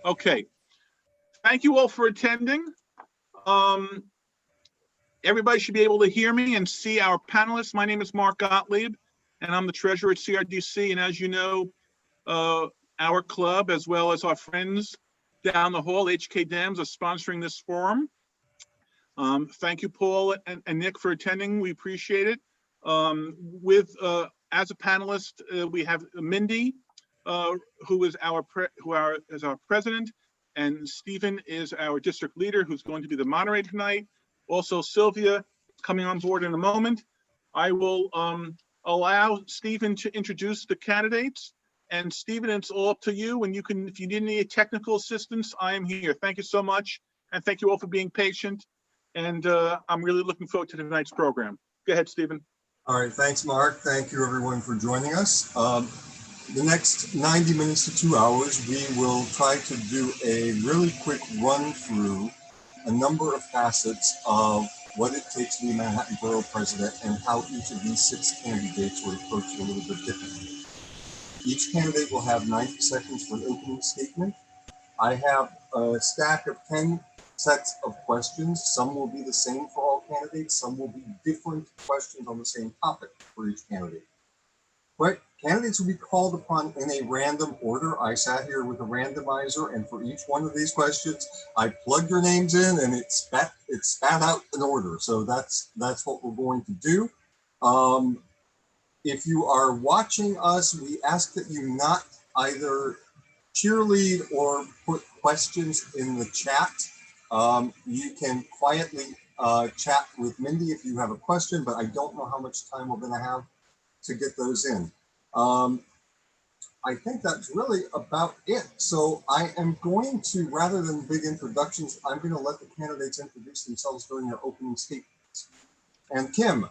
Okay. Thank you all for attending. Everybody should be able to hear me and see our panelists. My name is Mark Gottlieb, and I'm the treasurer at CRDC. And as you know, our club, as well as our friends down the hall, HK Dems, are sponsoring this forum. Thank you, Paul and Nick, for attending. We appreciate it. As a panelist, we have Mindy, who is our president, and Stephen is our district leader, who's going to be the moderator tonight. Also, Sylvia coming on board in a moment. I will allow Stephen to introduce the candidates. And Stephen, it's all up to you. And you can, if you need any technical assistance, I am here. Thank you so much. And thank you all for being patient. And I'm really looking forward to tonight's program. Go ahead, Stephen. All right, thanks, Mark. Thank you, everyone, for joining us. The next 90 minutes to 2 hours, we will try to do a really quick run through a number of facets of what it takes to be Manhattan Borough President and how each of these 6 candidates will approach it a little bit differently. Each candidate will have 90 seconds for an opening statement. I have a stack of 10 sets of questions. Some will be the same for all candidates. Some will be different questions on the same topic for each candidate. But candidates will be called upon in a random order. I sat here with a randomizer, and for each one of these questions, I plugged your names in, and it spat out an order. So that's what we're going to do. If you are watching us, we ask that you not either cheerlead or put questions in the chat. You can quietly chat with Mindy if you have a question, but I don't know how much time we're going to have to get those in. I think that's really about it. So I am going to, rather than big introductions, I'm going to let the candidates introduce themselves during their opening statements. And Kim,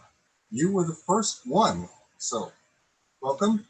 you were the first one, so welcome.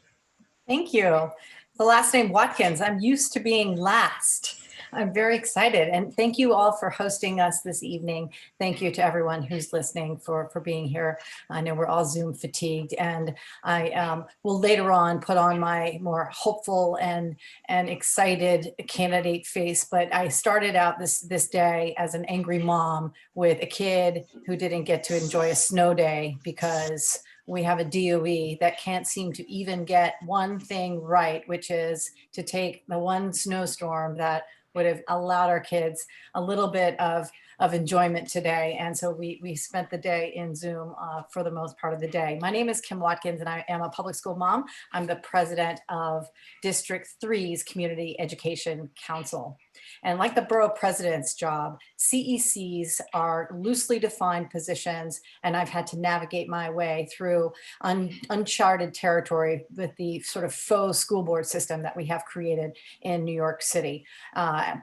Thank you. The last name Watkins. I'm used to being last. I'm very excited, and thank you all for hosting us this evening. Thank you to everyone who's listening for being here. I know we're all Zoom fatigued, and I will later on put on my more hopeful and excited candidate face. But I started out this day as an angry mom with a kid who didn't get to enjoy a snow day because we have a DOE that can't seem to even get one thing right, which is to take the one snowstorm that would have allowed our kids a little bit of enjoyment today. And so we spent the day in Zoom for the most part of the day. My name is Kim Watkins, and I am a public school mom. I'm the president of District 3's Community Education Council. And like the borough president's job, CECs are loosely defined positions, and I've had to navigate my way through uncharted territory with the sort of faux school board system that we have created in New York City.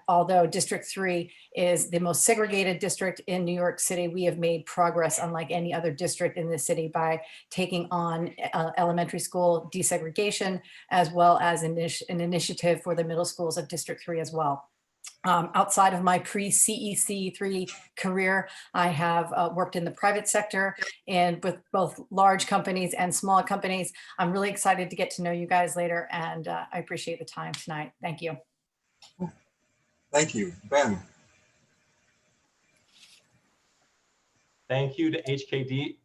Although District 3 is the most segregated district in New York City, we have made progress unlike any other district in the city by taking on elementary school desegregation, as well as an initiative for the middle schools of District 3 as well. Outside of my pre-CEC 3 career, I have worked in the private sector and with both large companies and small companies. I'm really excited to get to know you guys later, and I appreciate the time tonight. Thank you. Thank you. Ben. Thank you to HK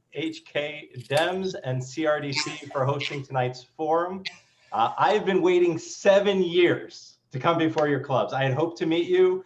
Dems and CRDC for hosting tonight's forum. I've been waiting 7 years to come before your clubs. I had hoped to meet you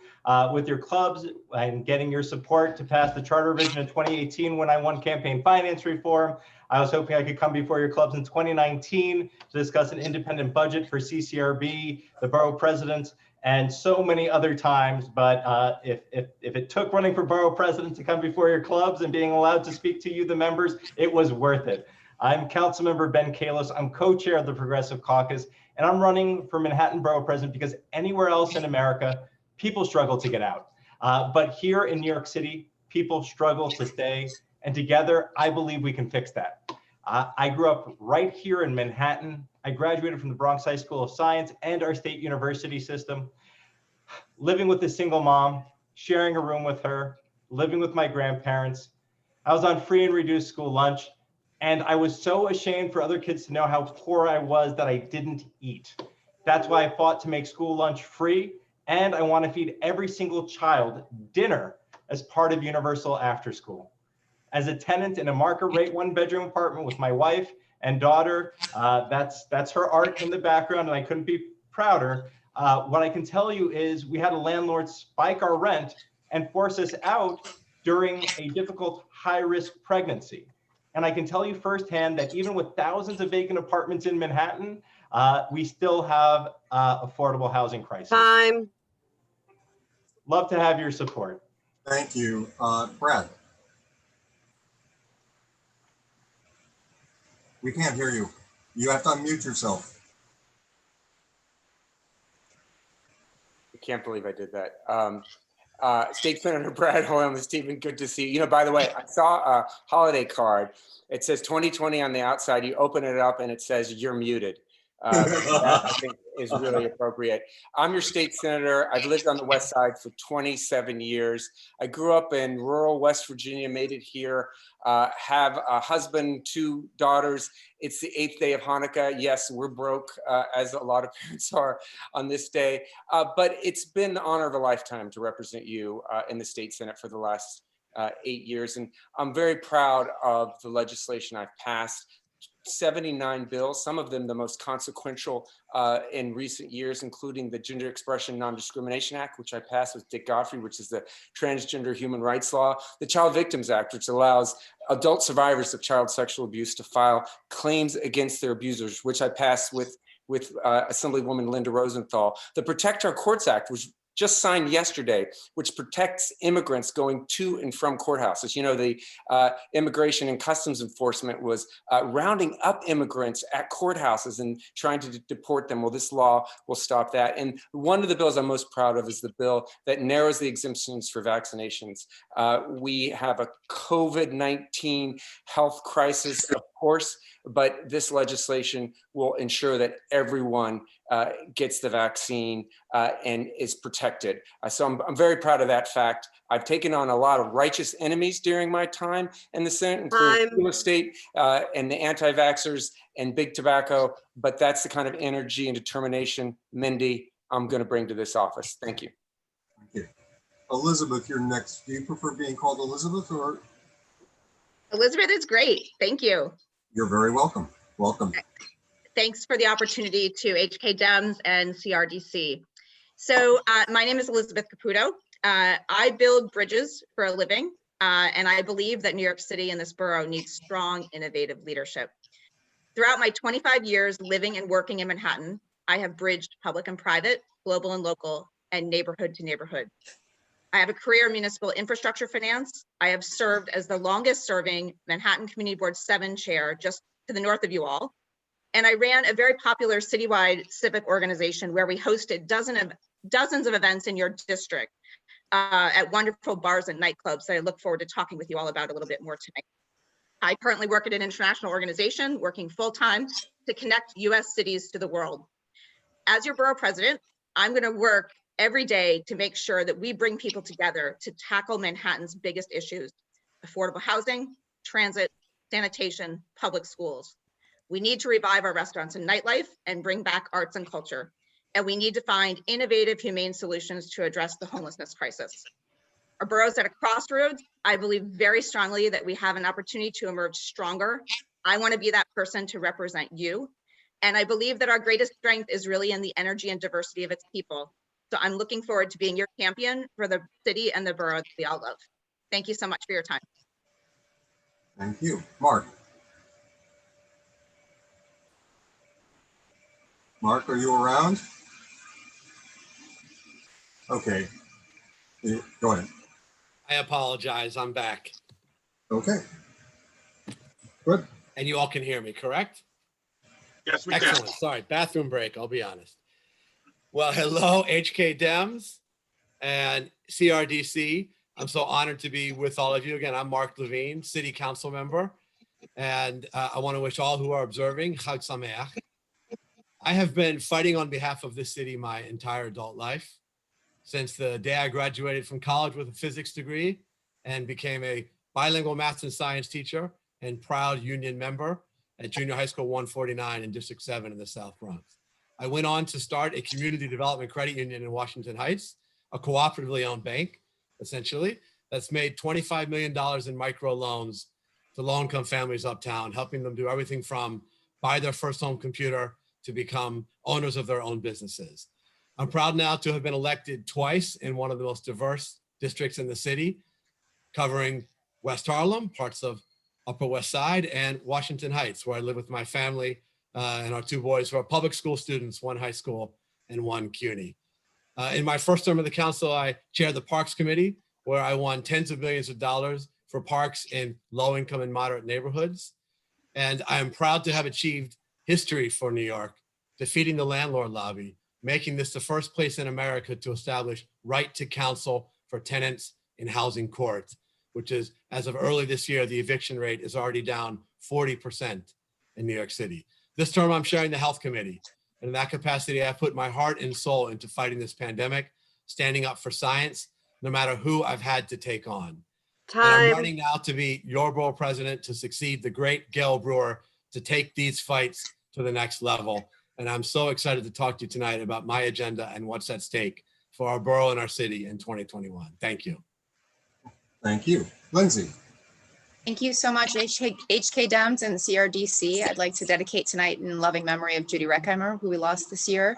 with your clubs and getting your support to pass the charter revision in 2018 when I won campaign finance reform. I was hoping I could come before your clubs in 2019 to discuss an independent budget for CCRB, the borough president, and so many other times. But if it took running for borough president to come before your clubs and being allowed to speak to you, the members, it was worth it. I'm Councilmember Ben Kallos. I'm co-chair of the Progressive Caucus, and I'm running for Manhattan Borough President because anywhere else in America, people struggle to get out. But here in New York City, people struggle to stay, and together, I believe we can fix that. I grew up right here in Manhattan. I graduated from the Bronx High School of Science and our state university system. Living with a single mom, sharing a room with her, living with my grandparents. I was on free and reduced school lunch, and I was so ashamed for other kids to know how poor I was that I didn't eat. That's why I fought to make school lunch free And I want to feed every single child dinner as part of universal after school. As a tenant in a market rate 1-bedroom apartment with my wife and daughter, that's her art in the background, and I couldn't be prouder. What I can tell you is we had a landlord spike our rent and force us out during a difficult high-risk pregnancy. And I can tell you firsthand that even with thousands of vacant apartments in Manhattan, we still have affordable housing crisis. Time. Love to have your support. Thank you. Brad? We can't hear you. You have to unmute yourself. I can't believe I did that. State Senator Brad Hoylman, Stephen, good to see you. You know, by the way, I saw a holiday card. It says 2020 on the outside. You open it up and it says you're muted. That I think is really appropriate. I'm your state senator. I've lived on the West Side for 27 years. I grew up in rural West Virginia, made it here, have a husband, 2 daughters. It's the 8th day of Hanukkah. Yes, we're broke, as a lot of parents are on this day. But it's been the honor of a lifetime to represent you in the state Senate for the last 8 years. And I'm very proud of the legislation I've passed. 79 bills, some of them the most consequential in recent years, including the Gender Expression Non-Discrimination Act, which I passed with Dick Godfrey, which is the Transgender Human Rights Law, the Child Victims Act, which allows adult survivors of child sexual abuse to file claims against their abusers, which I passed with Assemblywoman Linda Rosenthal, the Protect Our Courts Act, which just signed yesterday, which protects immigrants going to and from courthouses. You know, the Immigration and Customs Enforcement was rounding up immigrants at courthouses and trying to deport them. Well, this law will stop that. And one of the bills I'm most proud of is the bill that narrows the exemptions for vaccinations. We have a COVID-19 health crisis, of course, but this legislation will ensure that everyone gets the vaccine and is protected. So I'm very proud of that fact. I've taken on a lot of righteous enemies during my time in the Senate, including real estate and the anti-vaxxers and big tobacco, but that's the kind of energy and determination, Mindy, I'm gonna bring to this office. Thank you. Thank you. Elizabeth, you're next. Do you prefer being called Elizabeth or? Elizabeth is great. Thank you. You're very welcome. Welcome. Thanks for the opportunity to HK Dems and CRDC. So my name is Elizabeth Caputo. I build bridges for a living, and I believe that New York City and this borough needs strong, innovative leadership. Throughout my 25 years living and working in Manhattan, I have bridged public and private, global and local, and neighborhood to neighborhood. I have a career in municipal infrastructure finance. I have served as the longest serving Manhattan Community Board 7 chair, just to the north of you all. And I ran a very popular citywide civic organization where we hosted dozens of events in your district at wonderful bars and nightclubs that I look forward to talking with you all about a little bit more tonight. I currently work at an international organization working full-time to connect US cities to the world. As your borough president, I'm gonna work every day to make sure that we bring people together to tackle Manhattan's biggest issues: affordable housing, transit, sanitation, public schools. We need to revive our restaurants and nightlife and bring back arts and culture. And we need to find innovative, humane solutions to address the homelessness crisis. Our borough's at a crossroads. I believe very strongly that we have an opportunity to emerge stronger. I want to be that person to represent you. And I believe that our greatest strength is really in the energy and diversity of its people. So I'm looking forward to being your champion for the city and the borough that we all love. Thank you so much for your time. Thank you. Mark. Mark, are you around? Okay. Go ahead. I apologize. I'm back. Okay. Good. And you all can hear me, correct? Yes, we Excellent. can. Sorry, bathroom break, I'll be honest. Well, hello, HK Dems and CRDC. I'm so honored to be with all of you. Again, I'm Mark Levine, City Council member. And I want to wish all who are observing Chag Sameach. I have been fighting on behalf of this city my entire adult life, since the day I graduated from college with a physics degree and became a bilingual math and science teacher and proud union member at Junior High School 149 in District 7 in the South Bronx. I went on to start a community development credit union in Washington Heights, a cooperatively owned bank, essentially, that's made $25 million in micro loans to low-income families uptown, helping them do everything from buy their first home computer to become owners of their own businesses. I'm proud now to have been elected twice in one of the most diverse districts in the city, covering West Harlem, parts of Upper West Side, and Washington Heights, where I live with my family and our two boys who are public school students, one high school and one CUNY. In my first term of the council, I chaired the Parks Committee, where I won tens of millions of dollars for parks in low-income and moderate neighborhoods. And I am proud to have achieved history for New York, defeating the landlord lobby, making this the first place in America to establish right to counsel for tenants in housing court, which is, as of early this year, the eviction rate is already down 40% in New York City. This term, I'm chairing the Health Committee. And in that capacity, I put my heart and soul into fighting this pandemic, standing up for science, no matter who I've had to take on. And I'm running now to be your borough president to succeed the great Gail Brewer to take these fights to the next level. And I'm so excited to talk to you tonight about my agenda and what's at stake for our borough and our city in 2021. Thank you. Thank you. Lindsey. Thank you so much, HK Dems and CRDC. I'd like to dedicate tonight in loving memory of Judy Reckheimer, who we lost this year.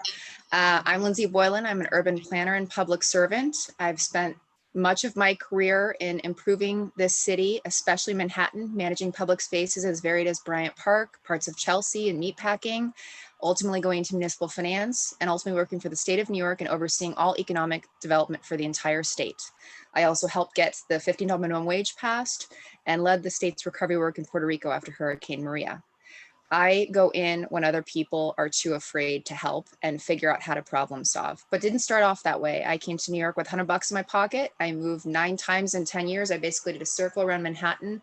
I'm Lindsey Boylen. I'm an urban planner and public servant. I've spent much of my career in improving this city, especially Manhattan, managing public spaces as varied as Bryant Park, parts of Chelsea, and meatpacking, ultimately going into municipal finance, and ultimately working for the state of New York and overseeing all economic development for the entire state. I also helped get the $15 minimum wage passed and led the state's recovery work in Puerto Rico after Hurricane Maria. I go in when other people are too afraid to help and figure out how to problem solve, but didn't start off that way. I came to New York with $100 in my pocket. I moved 9 times in 10 years. I basically did a circle around Manhattan.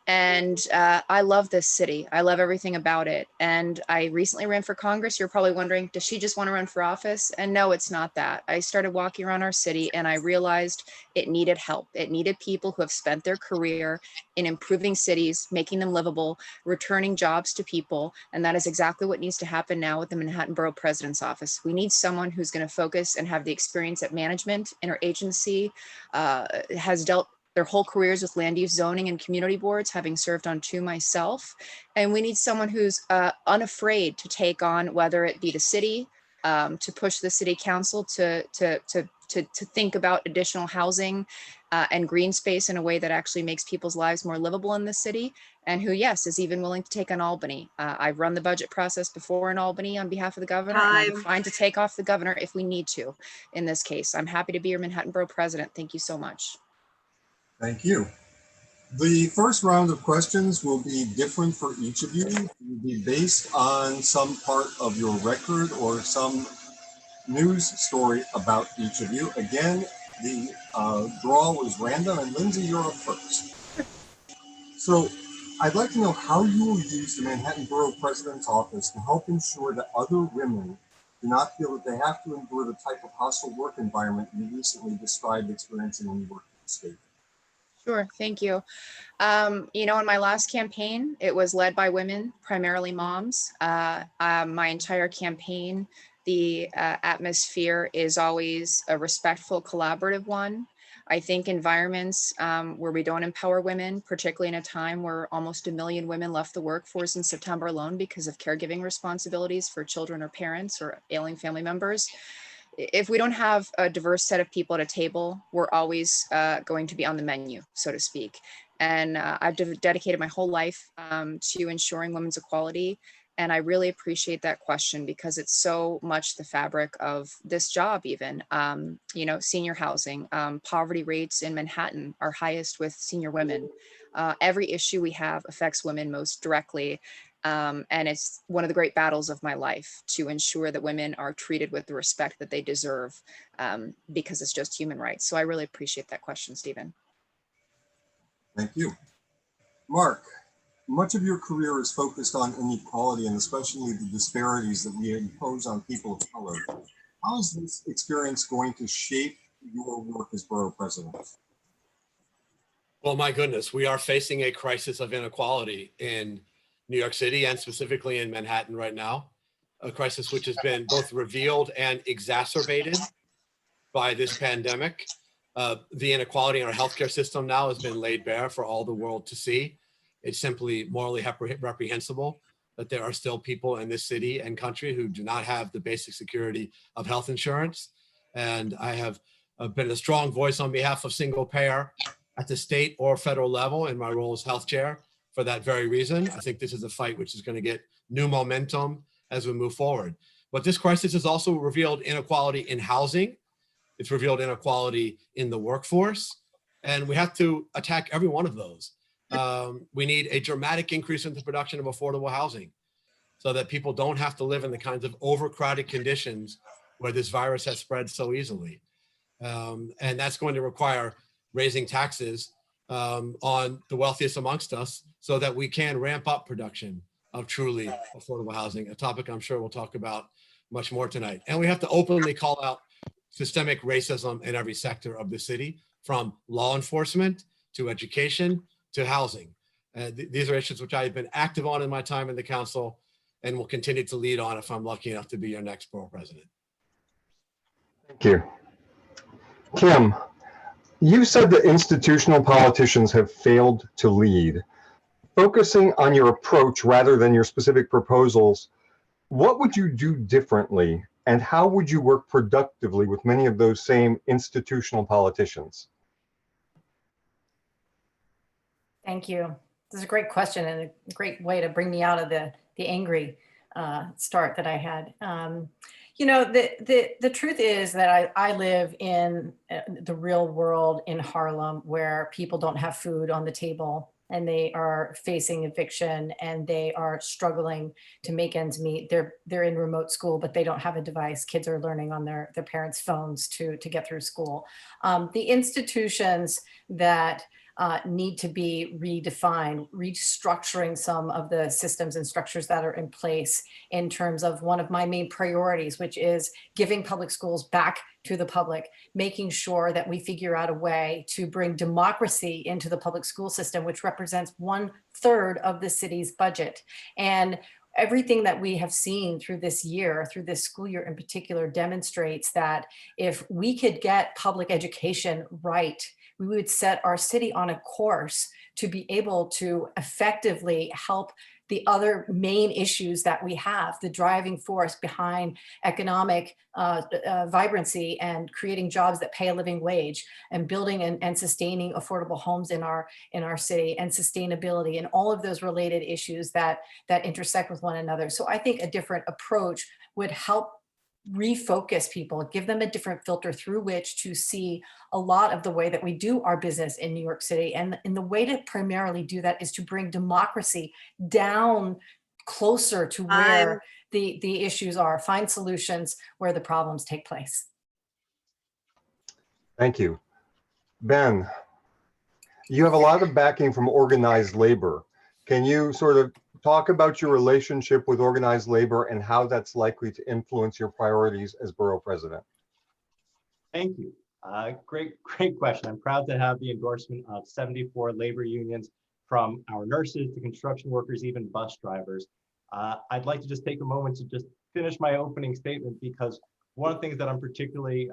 And I love this city. I love everything about it. And I recently ran for Congress. You're probably wondering, does she just want to run for office? And no, it's not that. I started walking around our city and I realized it needed help. It needed people who have spent their career in improving cities, making them livable, returning jobs to people. And that is exactly what needs to happen now with the Manhattan Borough President's Office. We need someone who's going to focus and have the experience at management. Interagency has dealt their whole careers with land use, zoning, and community boards, having served on 2 myself. And we need someone who's unafraid to take on, whether it be the city, to push the city council to think about additional housing and green space in a way that actually makes people's lives more livable in the city, and who, yes, is even willing to take on Albany. I've run the budget process before in Albany on behalf of the governor, and I'm fine to take off the governor if we need to in this case. I'm happy to be your Manhattan Borough president. Thank you so much. Thank you. The first round of questions will be different for each of you. It will be based on some part of your record or some news story about each of you. Again, the draw was random, and Lindsey, you're up first. So I'd like to know how you will use the Manhattan Borough President's Office to help ensure that other women do not feel that they have to endure the type of hostile work environment you recently described experiencing when you worked in the state. Sure, thank you. In my last campaign, it was led by women, primarily moms. My entire campaign, the atmosphere is always a respectful, collaborative one. I think environments where we don't empower women, particularly in a time where almost 1 million women left the workforce in September alone because of caregiving responsibilities for children or parents or ailing family members. If we don't have a diverse set of people at a table, we're always going to be on the menu, so to speak. And I've dedicated my whole life to ensuring women's equality. And I really appreciate that question because it's so much the fabric of this job even. Senior housing, poverty rates in Manhattan are highest with senior women. Every issue we have affects women most directly. And it's one of the great battles of my life to ensure that women are treated with the respect that they deserve because it's just human rights. So I really appreciate that question, Stephen. Thank you. Mark, much of your career is focused on inequality and especially the disparities that we impose on people of color. How is this experience going to shape your work as borough president? Well, my goodness, we are facing a crisis of inequality in New York City and specifically in Manhattan right now. a crisis which has been both revealed and exacerbated by this pandemic. The inequality in our healthcare system now has been laid bare for all the world to see. It's simply morally reprehensible that there are still people in this city and country who do not have the basic security of health insurance. And I have been a strong voice on behalf of single payer at the state or federal level in my role as health chair for that very reason. I think this is a fight which is going to get new momentum as we move forward. But this crisis has also revealed inequality in housing. It's revealed inequality in the workforce, and we have to attack every one of those. We need a dramatic increase in the production of affordable housing so that people don't have to live in the kinds of overcrowded conditions where this virus has spread so easily. And that's going to require raising taxes on the wealthiest amongst us so that we can ramp up production of truly affordable housing, a topic I'm sure we'll talk about much more tonight. And we have to openly call out systemic racism in every sector of the city, from law enforcement to education to housing. These are issues which I've been active on in my time in the council and will continue to lead on if I'm lucky enough to be your next borough president. Thank you. Kim, you said that institutional politicians have failed to lead. Focusing on your approach rather than your specific proposals, what would you do differently, and how would you work productively with many of those same institutional politicians? Thank you. This is a great question and a great way to bring me out of the angry start that I had. You know, the truth is that I live in the real world in Harlem, where people don't have food on the table and they are facing eviction and they are struggling to make ends meet. They're in remote school, but they don't have a device. Kids are learning on their parents' phones to get through school. The institutions that need to be redefined, restructuring some of the systems and structures that are in place in terms of one of my main priorities, which is giving public schools back to the public, making sure that we figure out a way to bring democracy into the public school system, which represents 1/3 of the city's budget. And everything that we have seen through this year, through this school year in particular, demonstrates that if we could get public education right, we would set our city on a course to be able to effectively help the other main issues that we have, the driving force behind economic vibrancy and creating jobs that pay a living wage, and building and sustaining affordable homes in our city, and sustainability, and all of those related issues that intersect with one another. So I think a different approach would help refocus people, give them a different filter through which to see a lot of the way that we do our business in New York City. And the way to primarily do that is to bring democracy down closer to where the issues are, find solutions where the problems take place. Thank you. Ben, you have a lot of backing from organized labor. Can you sort of talk about your relationship with organized labor and how that's likely to influence your priorities as borough president? Thank you. Great question. I'm proud to have the endorsement of 74 labor unions, from our nurses to construction workers, even bus drivers. I'd like to just take a moment to just finish my opening statement, because one of the things that I'm particularly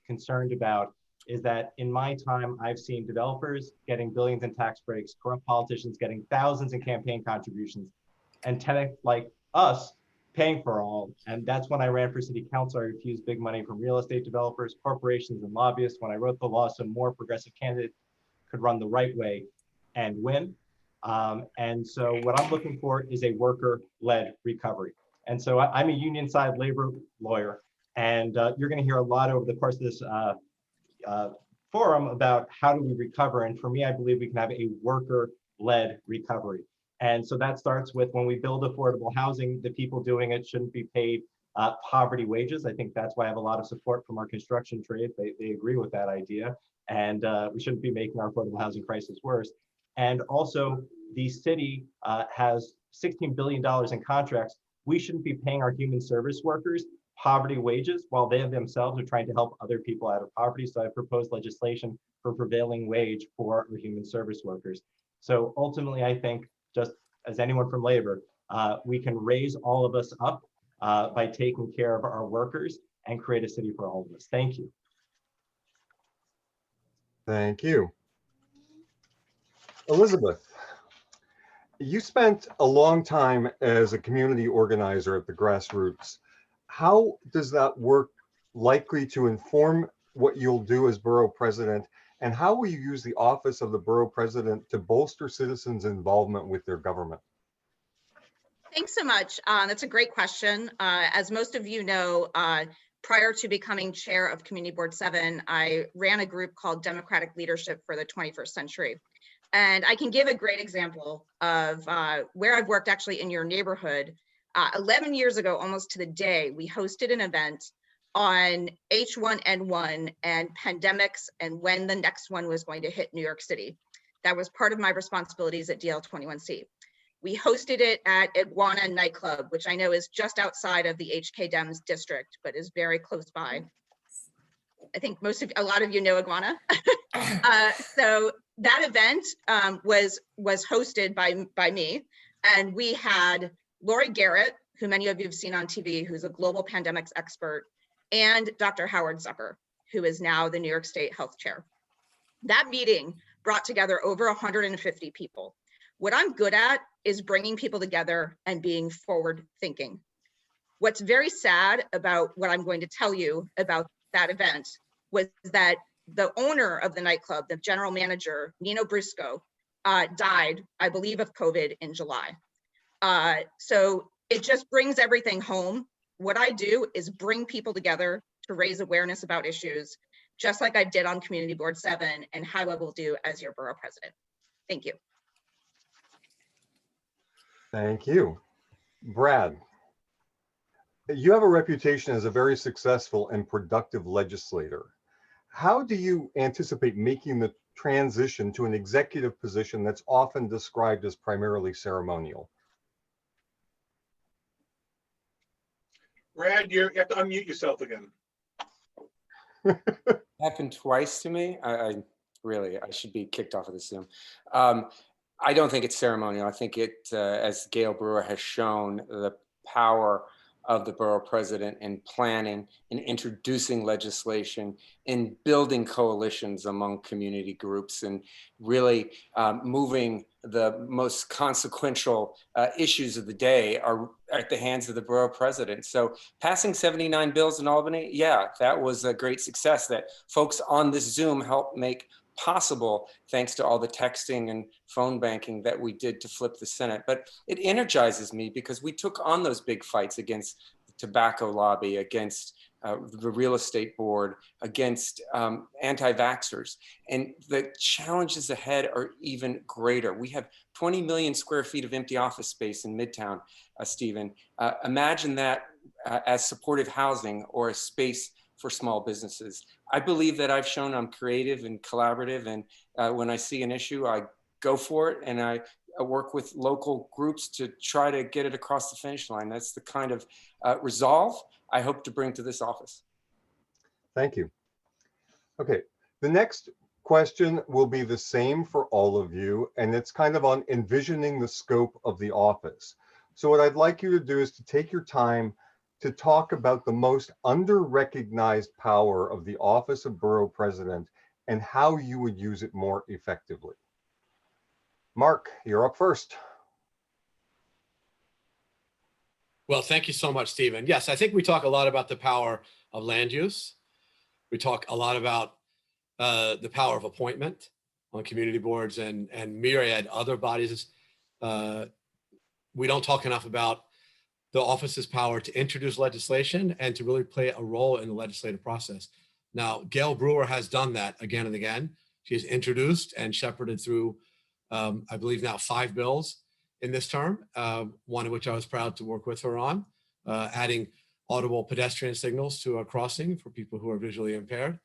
concerned about is that in my time, I've seen developers getting billions in tax breaks, corrupt politicians getting thousands in campaign contributions, and tenants like us paying for all. And that's when I ran for city council. I refused big money from real estate developers, corporations, and lobbyists when I wrote the law so more progressive candidates could run the right way and win. And so what I'm looking for is a worker-led recovery. And so I'm a union side labor lawyer, and you're going to hear a lot over the course of this forum about how do we recover. And for me, I believe we can have a worker-led recovery. And so that starts with, when we build affordable housing, the people doing it shouldn't be paid poverty wages. I think that's why I have a lot of support from our construction trade. They agree with that idea. And we shouldn't be making our affordable housing crisis worse. And also, the city has $16 billion in contracts. We shouldn't be paying our human service workers poverty wages while they themselves are trying to help other people out of poverty. So I proposed legislation for prevailing wage for our human service workers. So ultimately, I think, just as anyone from labor, we can raise all of us up by taking care of our workers and create a city for all of us. Thank you. Thank you. Elizabeth, you spent a long time as a community organizer at the grassroots. How does that work likely to inform what you'll do as borough president? And how will you use the office of the borough president to bolster citizens' involvement with their government? Thanks so much. That's a great question. As most of you know, prior to becoming chair of Community Board 7, I ran a group called Democratic Leadership for the 21st Century. And I can give a great example of where I've worked actually in your neighborhood. 11 years ago, almost to the day, we hosted an event on H1N1 and pandemics and when the next one was going to hit New York City. That was part of my responsibilities at DL21C. We hosted it at Iguana Nightclub, which I know is just outside of the HK Dems district, but is very close by. I think a lot of you know Iguana. So that event was hosted by me, and we had Lori Garrett, who many of you have seen on TV, who's a global pandemics expert, and Dr. Howard Zucker, who is now the New York State Health Chair. That meeting brought together over 150 people. What I'm good at is bringing people together and being forward thinking. What's very sad about what I'm going to tell you about that event was that the owner of the nightclub, the general manager, Nino Brusco, died, I believe, of COVID in July. So it just brings everything home. What I do is bring people together to raise awareness about issues, just like I did on Community Board 7 and how I will do as your borough president. Thank you. Thank you. Brad, you have a reputation as a very successful and productive legislator. How do you anticipate making the transition to an executive position that's often described as primarily ceremonial? Brad, you have to unmute yourself again. Happened twice to me. I should be kicked off of the Zoom. I don't think it's ceremonial. I think it, as Gail Brewer has shown, the power of the borough president in planning, in introducing legislation, in building coalitions among community groups, and really moving the most consequential issues of the day are at the hands of the borough president. So passing 79 bills in Albany, yeah, that was a great success that folks on this Zoom helped make possible thanks to all the texting and phone banking that we did to flip the Senate. But it energizes me because we took on those big fights against the tobacco lobby, against the real estate board, against anti-vaxxers. And the challenges ahead are even greater. We have 20 million square feet of empty office space in Midtown, Stephen. Imagine that as supportive housing or a space for small businesses. I believe that I've shown I'm creative and collaborative, and when I see an issue, I go for it, and I work with local groups to try to get it across the finish line. That's the kind of resolve I hope to bring to this office. Thank you. Okay, the next question will be the same for all of you, and it's kind of on envisioning the scope of the office. So what I'd like you to do is to take your time to talk about the most under-recognized power of the office of borough president and how you would use it more effectively. Mark, you're up first. Well, thank you so much, Stephen. Yes, I think we talk a lot about the power of land use. We talk a lot about the power of appointment on community boards and myriad other bodies. We don't talk enough about the office's power to introduce legislation and to really play a role in the legislative process. Now, Gail Brewer has done that again and again. She has introduced and shepherded through, I believe now 5 bills in this term, one of which I was proud to work with her on, adding audible pedestrian signals to a crossing for people who are visually impaired.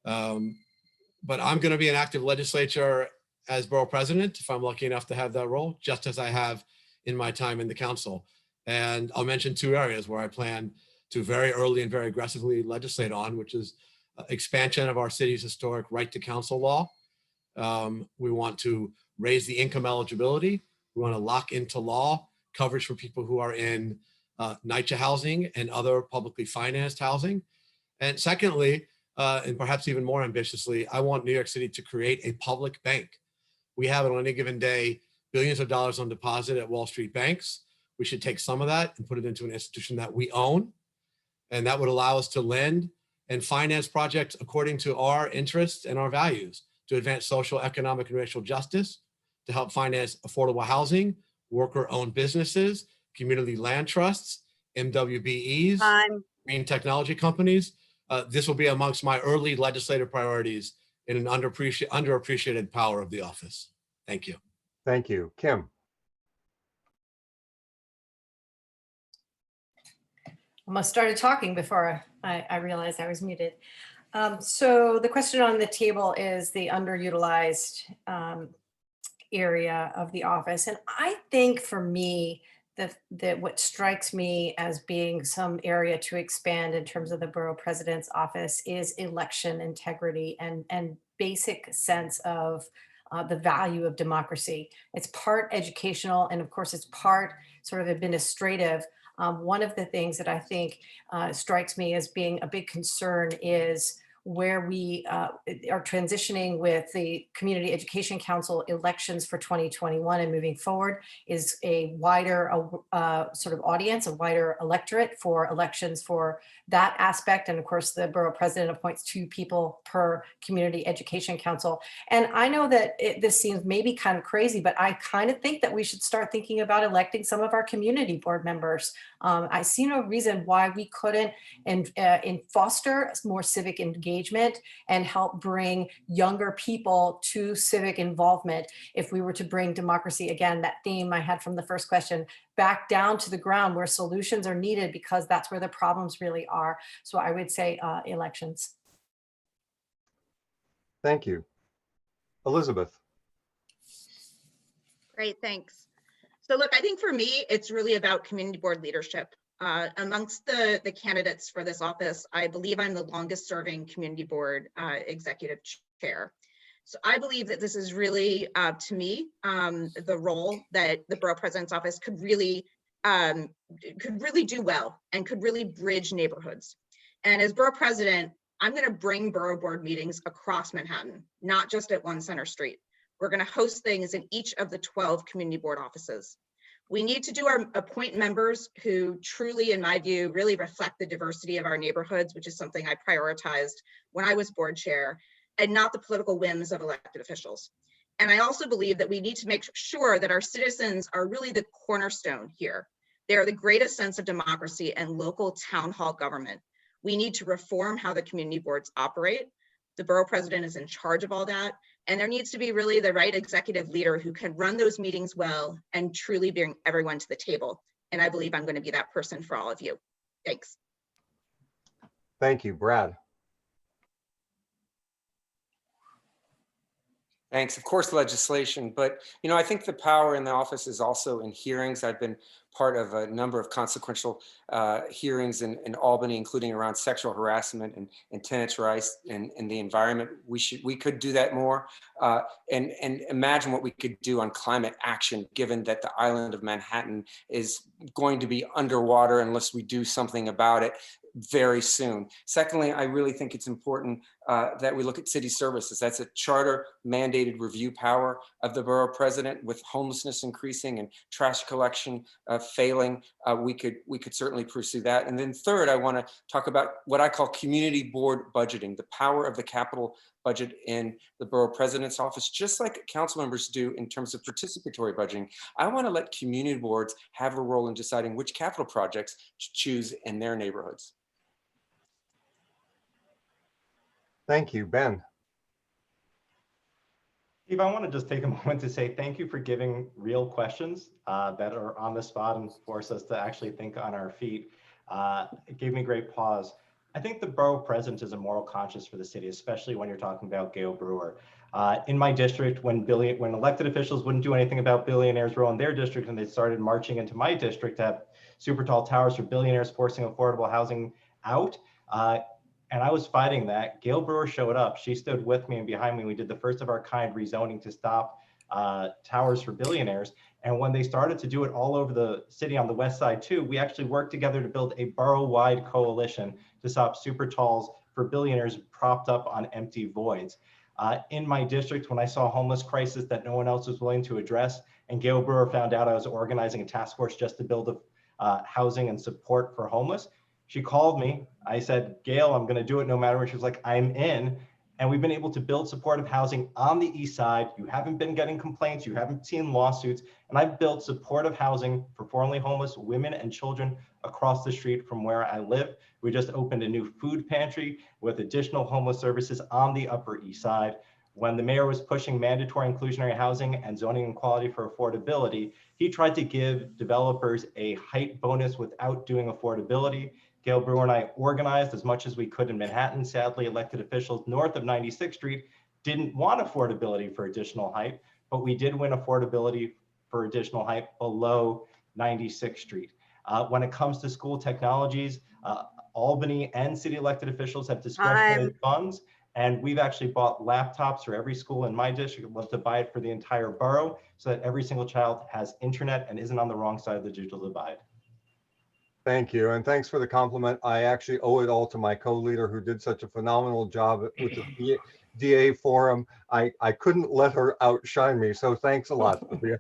But I'm going to be an active legislature as borough president, if I'm lucky enough to have that role, just as I have in my time in the council. And I'll mention 2 areas where I plan to very early and very aggressively legislate on, which is expansion of our city's historic right to counsel law. We want to raise the income eligibility. We want to lock into law coverage for people who are in NYCHA housing and other publicly financed housing. And secondly, and perhaps even more ambitiously, I want New York City to create a public bank. We have on any given day billions of dollars on deposit at Wall Street banks. We should take some of that and put it into an institution that we own. And that would allow us to lend and finance projects according to our interests and our values, to advance social, economic, and racial justice, to help finance affordable housing, worker-owned businesses, community land trusts, MWBEs, green technology companies. This will be amongst my early legislative priorities in an underappreciated power of the office. Thank you. Thank you. Kim. Almost started talking before I realized I was muted. So the question on the table is the underutilized area of the office. And I think for me, that what strikes me as being some area to expand in terms of the borough president's office is election integrity and basic sense of the value of democracy. It's part educational, and of course it's part sort of administrative. One of the things that I think strikes me as being a big concern is where we are transitioning with the Community Education Council elections for 2021 and moving forward is a wider sort of audience, a wider electorate for elections for that aspect. And of course, the borough president appoints 2 people per Community Education Council. And I know that this seems maybe kind of crazy, but I kind of think that we should start thinking about electing some of our community board members. I see no reason why we couldn't and foster more civic engagement and help bring younger people to civic involvement. If we were to bring democracy, again, that theme I had from the first question, back down to the ground where solutions are needed, because that's where the problems really are. So I would say elections. Thank you. Elizabeth. Great, thanks. So look, I think for me, it's really about community board leadership. Amongst the candidates for this office, I believe I'm the longest serving community board executive chair. So I believe that this is really, to me, the role that the borough president's office could really do well and could really bridge neighborhoods. And as borough president, I'm going to bring borough board meetings across Manhattan, not just at 1 Center Street. We're going to host things in each of the 12 community board offices. We need to appoint members who truly, in my view, really reflect the diversity of our neighborhoods, which is something I prioritized when I was board chair, and not the political whims of elected officials. And I also believe that we need to make sure that our citizens are really the cornerstone here. They are the greatest sense of democracy and local town hall government. We need to reform how the community boards operate. The borough president is in charge of all that. And there needs to be really the right executive leader who can run those meetings well and truly bring everyone to the table. And I believe I'm going to be that person for all of you. Thanks. Thank you, Brad. Thanks. Of course, legislation, but I think the power in the office is also in hearings. I've been part of a number of consequential hearings in Albany, including around sexual harassment and tenants' rights and the environment. We could do that more, and imagine what we could do on climate action, given that the island of Manhattan is going to be underwater unless we do something about it very soon. Secondly, I really think it's important that we look at city services. That's a charter mandated review power of the borough president. With homelessness increasing and trash collection failing, we could certainly pursue that. And then third, I want to talk about what I call community board budgeting, the power of the capital budget in the borough president's office, just like council members do in terms of participatory budgeting. I want to let community boards have a role in deciding which capital projects to choose in their neighborhoods. Thank you, Ben. Steve, I want to just take a moment to say thank you for giving real questions that are on the spot and force us to actually think on our feet. It gave me great pause. I think the borough president is a moral conscience for the city, especially when you're talking about Gail Brewer. In my district, when elected officials wouldn't do anything about billionaires' role in their district, and they started marching into my district to have super tall towers for billionaires forcing affordable housing out, and I was fighting that. Gail Brewer showed up. She stood with me and behind me. We did the first of our kind rezoning to stop towers for billionaires. And when they started to do it all over the city on the west side too, we actually worked together to build a borough-wide coalition to stop super talls for billionaires propped up on empty voids. In my district, when I saw a homeless crisis that no one else was willing to address, and Gail Brewer found out I was organizing a task force just to build housing and support for homeless, she called me. I said, Gail, I'm gonna do it no matter what. She was like, I'm in. And we've been able to build supportive housing on the east side. You haven't been getting complaints, you haven't seen lawsuits. And I've built supportive housing for formerly homeless women and children across the street from where I live. We just opened a new food pantry with additional homeless services on the Upper East Side. When the mayor was pushing mandatory inclusionary housing and zoning equality for affordability, he tried to give developers a height bonus without doing affordability. Gail Brewer and I organized as much as we could in Manhattan. Sadly, elected officials north of 96th Street didn't want affordability for additional height, but we did win affordability for additional height below 96th Street. When it comes to school technologies, Albany and city elected officials have discretionary funds, and we've actually bought laptops for every school in my district. I'd love to buy it for the entire borough so that every single child has internet and isn't on the wrong side of the digital divide. Thank you, and thanks for the compliment. I actually owe it all to my co-leader who did such a phenomenal job with the DA forum. I couldn't let her outshine me, so thanks a lot, Sophia.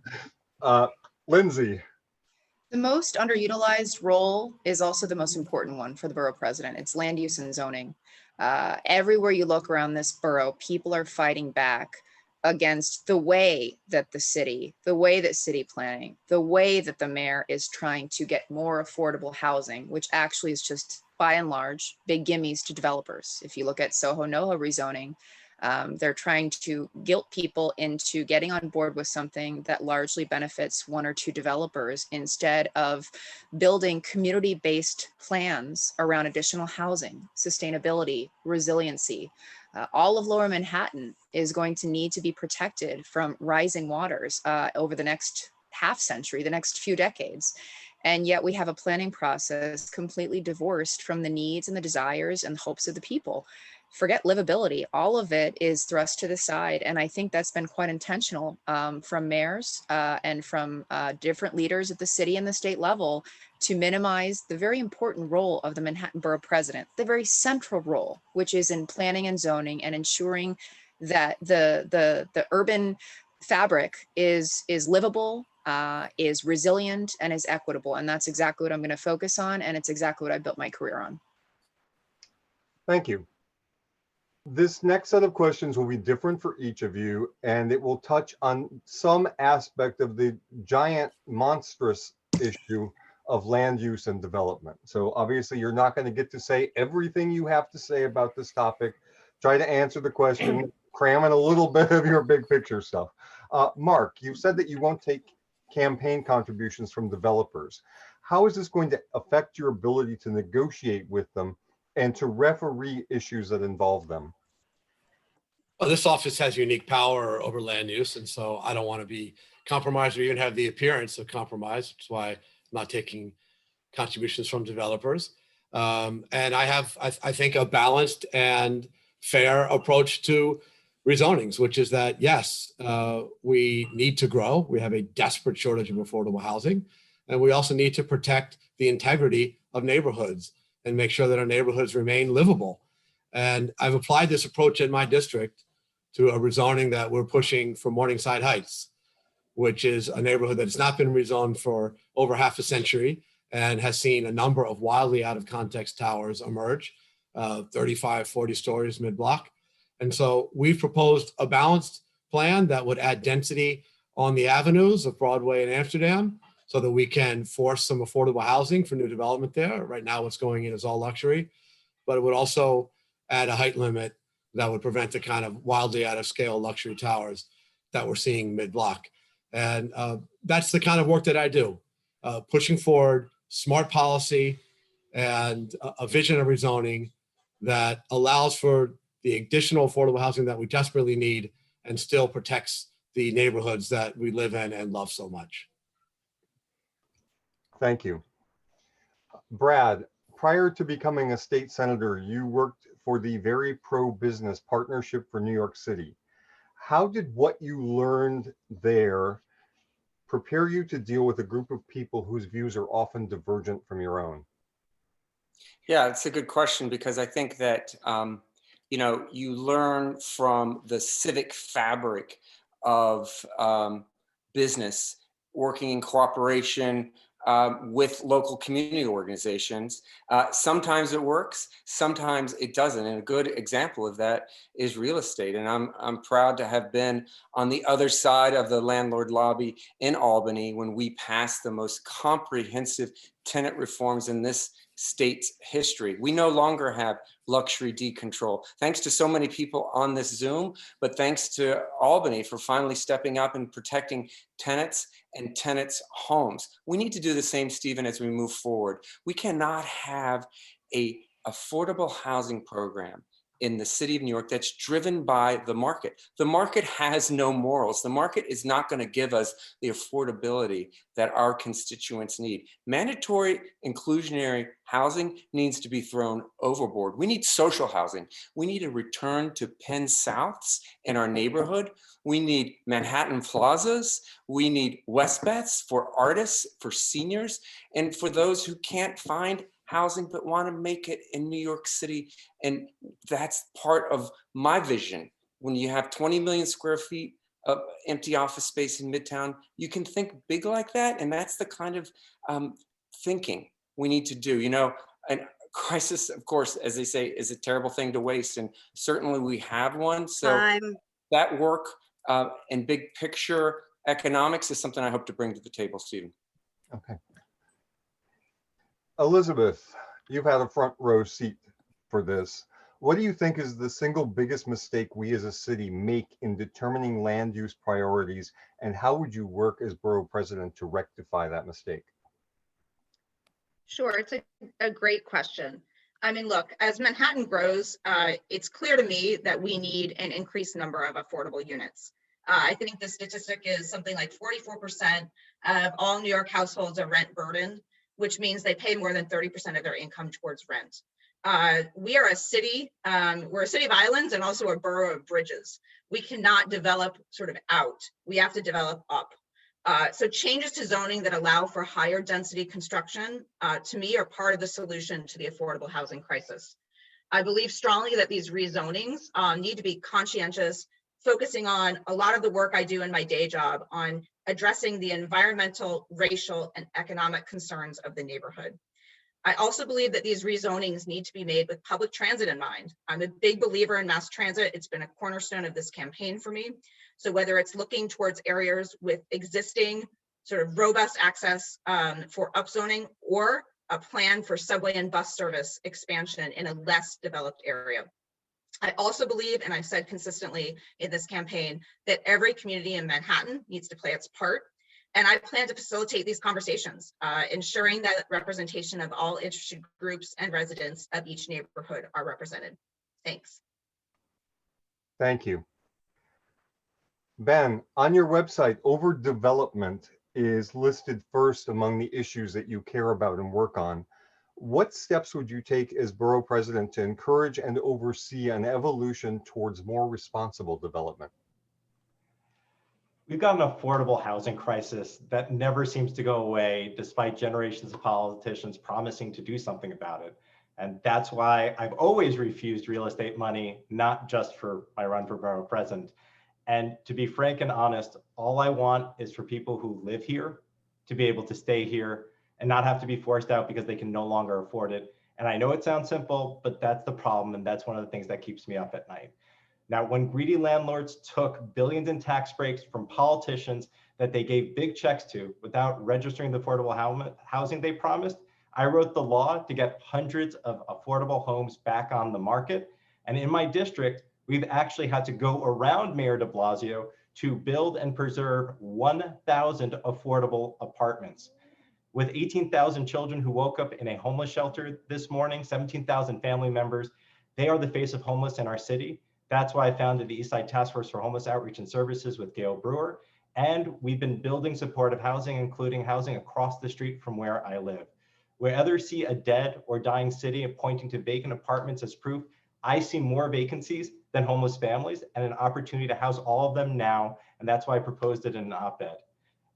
Lindsey. The most underutilized role is also the most important one for the borough president. It's land use and zoning. Everywhere you look around this borough, people are fighting back against the way that the city planning, the way that the mayor is trying to get more affordable housing, which actually is just by and large big gimmies to developers. If you look at Soho NoHo rezoning, they're trying to guilt people into getting on board with something that largely benefits one or two developers instead of building community-based plans around additional housing, sustainability, resiliency. All of Lower Manhattan is going to need to be protected from rising waters over the next half century, the next few decades. And yet we have a planning process completely divorced from the needs and the desires and hopes of the people. Forget livability. All of it is thrust to the side. And I think that's been quite intentional from mayors and from different leaders at the city and the state level to minimize the very important role of the Manhattan Borough President, the very central role, which is in planning and zoning and ensuring that the urban fabric is livable, is resilient, and is equitable. And that's exactly what I'm going to focus on. And it's exactly what I built my career on. Thank you. This next set of questions will be different for each of you, and it will touch on some aspect of the giant, monstrous issue of land use and development. So obviously you're not going to get to say everything you have to say about this topic. Try to answer the question, cram in a little bit of your big picture stuff. Mark, you've said that you won't take campaign contributions from developers. How is this going to affect your ability to negotiate with them and to referee issues that involve them? Well, this office has unique power over land use, and so I don't want to be compromised or even have the appearance of compromise. That's why I'm not taking contributions from developers. And I have, I think, a balanced and fair approach to rezonings, which is that, yes, we need to grow. We have a desperate shortage of affordable housing. And we also need to protect the integrity of neighborhoods and make sure that our neighborhoods remain livable. And I've applied this approach in my district to a rezoning that we're pushing for Morningside Heights, which is a neighborhood that has not been rezoned for over half a century and has seen a number of wildly out of context towers emerge, 35, 40 stories mid-block. And so we've proposed a balanced plan that would add density on the avenues of Broadway and Amsterdam so that we can force some affordable housing for new development there. Right now, what's going in is all luxury, but it would also add a height limit that would prevent the kind of wildly out of scale luxury towers that we're seeing mid-block. And that's the kind of work that I do, pushing forward smart policy and a vision of rezoning that allows for the additional affordable housing that we desperately need and still protects the neighborhoods that we live in and love so much. Thank you. Brad, prior to becoming a state senator, you worked for the very pro-business Partnership for New York City. how did what you learned there prepare you to deal with a group of people whose views are often divergent from your own? Yeah, it's a good question, because I think that, you learn from the civic fabric of business, working in cooperation with local community organizations. Sometimes it works, sometimes it doesn't. And a good example of that is real estate. And I'm proud to have been on the other side of the landlord lobby in Albany when we passed the most comprehensive tenant reforms in this state's history. We no longer have luxury decontrol, thanks to so many people on this Zoom, but thanks to Albany for finally stepping up and protecting tenants and tenants' homes. We need to do the same, Stephen, as we move forward. We cannot have an affordable housing program in the city of New York that's driven by the market. The market has no morals. The market is not going to give us the affordability that our constituents need. Mandatory inclusionary housing needs to be thrown overboard. We need social housing. We need a return to Penn Souths in our neighborhood. We need Manhattan plazas. We need Westbeths for artists, for seniors, and for those who can't find housing but want to make it in New York City. And that's part of my vision. When you have 20 million square feet of empty office space in Midtown, you can think big like that. And that's the kind of thinking we need to do. And crisis, of course, as they say, is a terrible thing to waste. And certainly we have one. So that work and big picture economics is something I hope to bring to the table, Stephen. Okay. Elizabeth, you've had a front row seat for this. What do you think is the single biggest mistake we as a city make in determining land use priorities, and how would you work as borough president to rectify that mistake? Sure, it's a great question. I mean, look, as Manhattan grows, it's clear to me that we need an increased number of affordable units. I think the statistic is something like 44% of all New York households are rent burdened, which means they pay more than 30% of their income towards rent. We are a city, we're a city of islands and also a borough of bridges. We cannot develop sort of out, we have to develop up. So changes to zoning that allow for higher density construction, to me, are part of the solution to the affordable housing crisis. I believe strongly that these rezonings need to be conscientious, focusing on a lot of the work I do in my day job on addressing the environmental, racial, and economic concerns of the neighborhood. I also believe that these rezonings need to be made with public transit in mind. I'm a big believer in mass transit. It's been a cornerstone of this campaign for me. So whether it's looking towards areas with existing sort of robust access for upzoning, or a plan for subway and bus service expansion in a less developed area. I also believe, and I've said consistently in this campaign, that every community in Manhattan needs to play its part. And I plan to facilitate these conversations, ensuring that representation of all interested groups and residents of each neighborhood are represented. Thanks. Thank you. Ben, on your website, overdevelopment is listed first among the issues that you care about and work on. What steps would you take as borough president to encourage and oversee an evolution towards more responsible development? We've got an affordable housing crisis that never seems to go away, despite generations of politicians promising to do something about it. And that's why I've always refused real estate money, not just for my run for borough president. And to be frank and honest, all I want is for people who live here to be able to stay here and not have to be forced out because they can no longer afford it. And I know it sounds simple, but that's the problem. And that's one of the things that keeps me up at night. Now, when greedy landlords took billions in tax breaks from politicians that they gave big checks to without registering the affordable housing they promised, I wrote the law to get hundreds of affordable homes back on the market. And in my district, we've actually had to go around Mayor de Blasio to build and preserve 1,000 affordable apartments. With 18,000 children who woke up in a homeless shelter this morning, 17,000 family members, they are the face of homeless in our city. That's why I founded the Eastside Task Force for Homeless Outreach and Services with Gail Brewer. And we've been building supportive housing, including housing across the street from where I live. Where others see a dead or dying city and pointing to vacant apartments as proof, I see more vacancies than homeless families and an opportunity to house all of them now. And that's why I proposed it in an op-ed.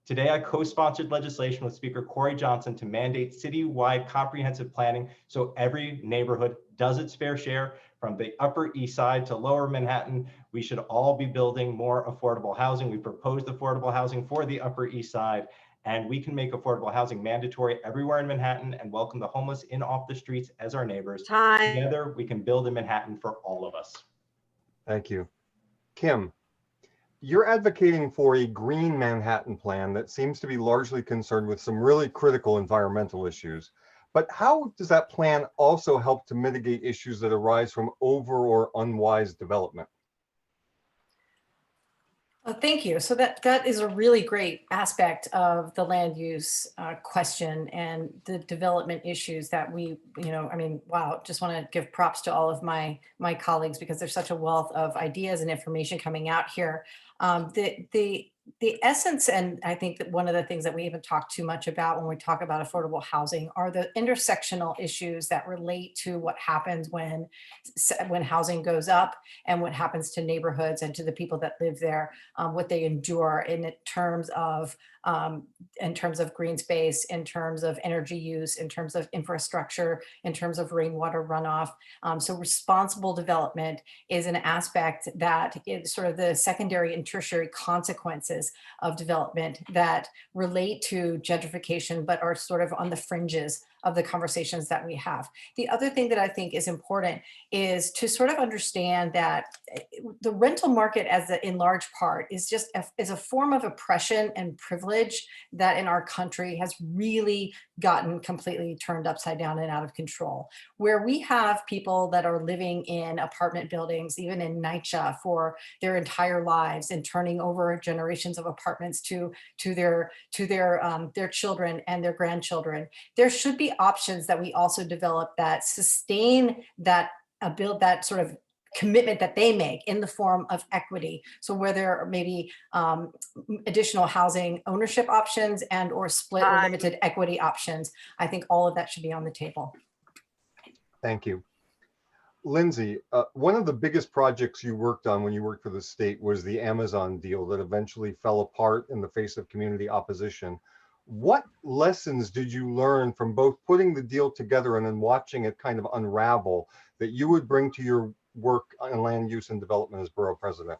Today, I co-sponsored legislation with Speaker Corey Johnson to mandate citywide comprehensive planning so every neighborhood does its fair share. From the Upper East Side to Lower Manhattan, we should all be building more affordable housing. We proposed affordable housing for the Upper East Side, and we can make affordable housing mandatory everywhere in Manhattan and welcome the homeless in off the streets as our neighbors. Together, we can build a Manhattan for all of us. Thank you. Kim, you're advocating for a green Manhattan plan that seems to be largely concerned with some really critical environmental issues. But how does that plan also help to mitigate issues that arise from over or unwise development? Thank you. So that is a really great aspect of the land use question and the development issues that we, I mean, wow, just want to give props to all of my colleagues because there's such a wealth of ideas and information coming out here. The essence, and I think that one of the things that we haven't talked too much about when we talk about affordable housing are the intersectional issues that relate to what happens when housing goes up and what happens to neighborhoods and to the people that live there, what they endure in terms of green space, in terms of energy use, in terms of infrastructure, in terms of rainwater runoff. So responsible development is an aspect that is sort of the secondary and tertiary consequences of development that relate to gentrification, but are sort of on the fringes of the conversations that we have. The other thing that I think is important is to sort of understand that the rental market in large part is just is a form of oppression and privilege that in our country has really gotten completely turned upside down and out of control. Where we have people that are living in apartment buildings, even in NYCHA for their entire lives and turning over generations of apartments to their children and their grandchildren, there should be options that we also develop that sustain that build that sort of commitment that they make in the form of equity. So where there are maybe additional housing ownership options and or split or limited equity options, I think all of that should be on the table. Thank you. Lindsey, one of the biggest projects you worked on when you worked for the state was the Amazon deal that eventually fell apart in the face of community opposition. What lessons did you learn from both putting the deal together and then watching it kind of unravel that you would bring to your work on land use and development as borough president?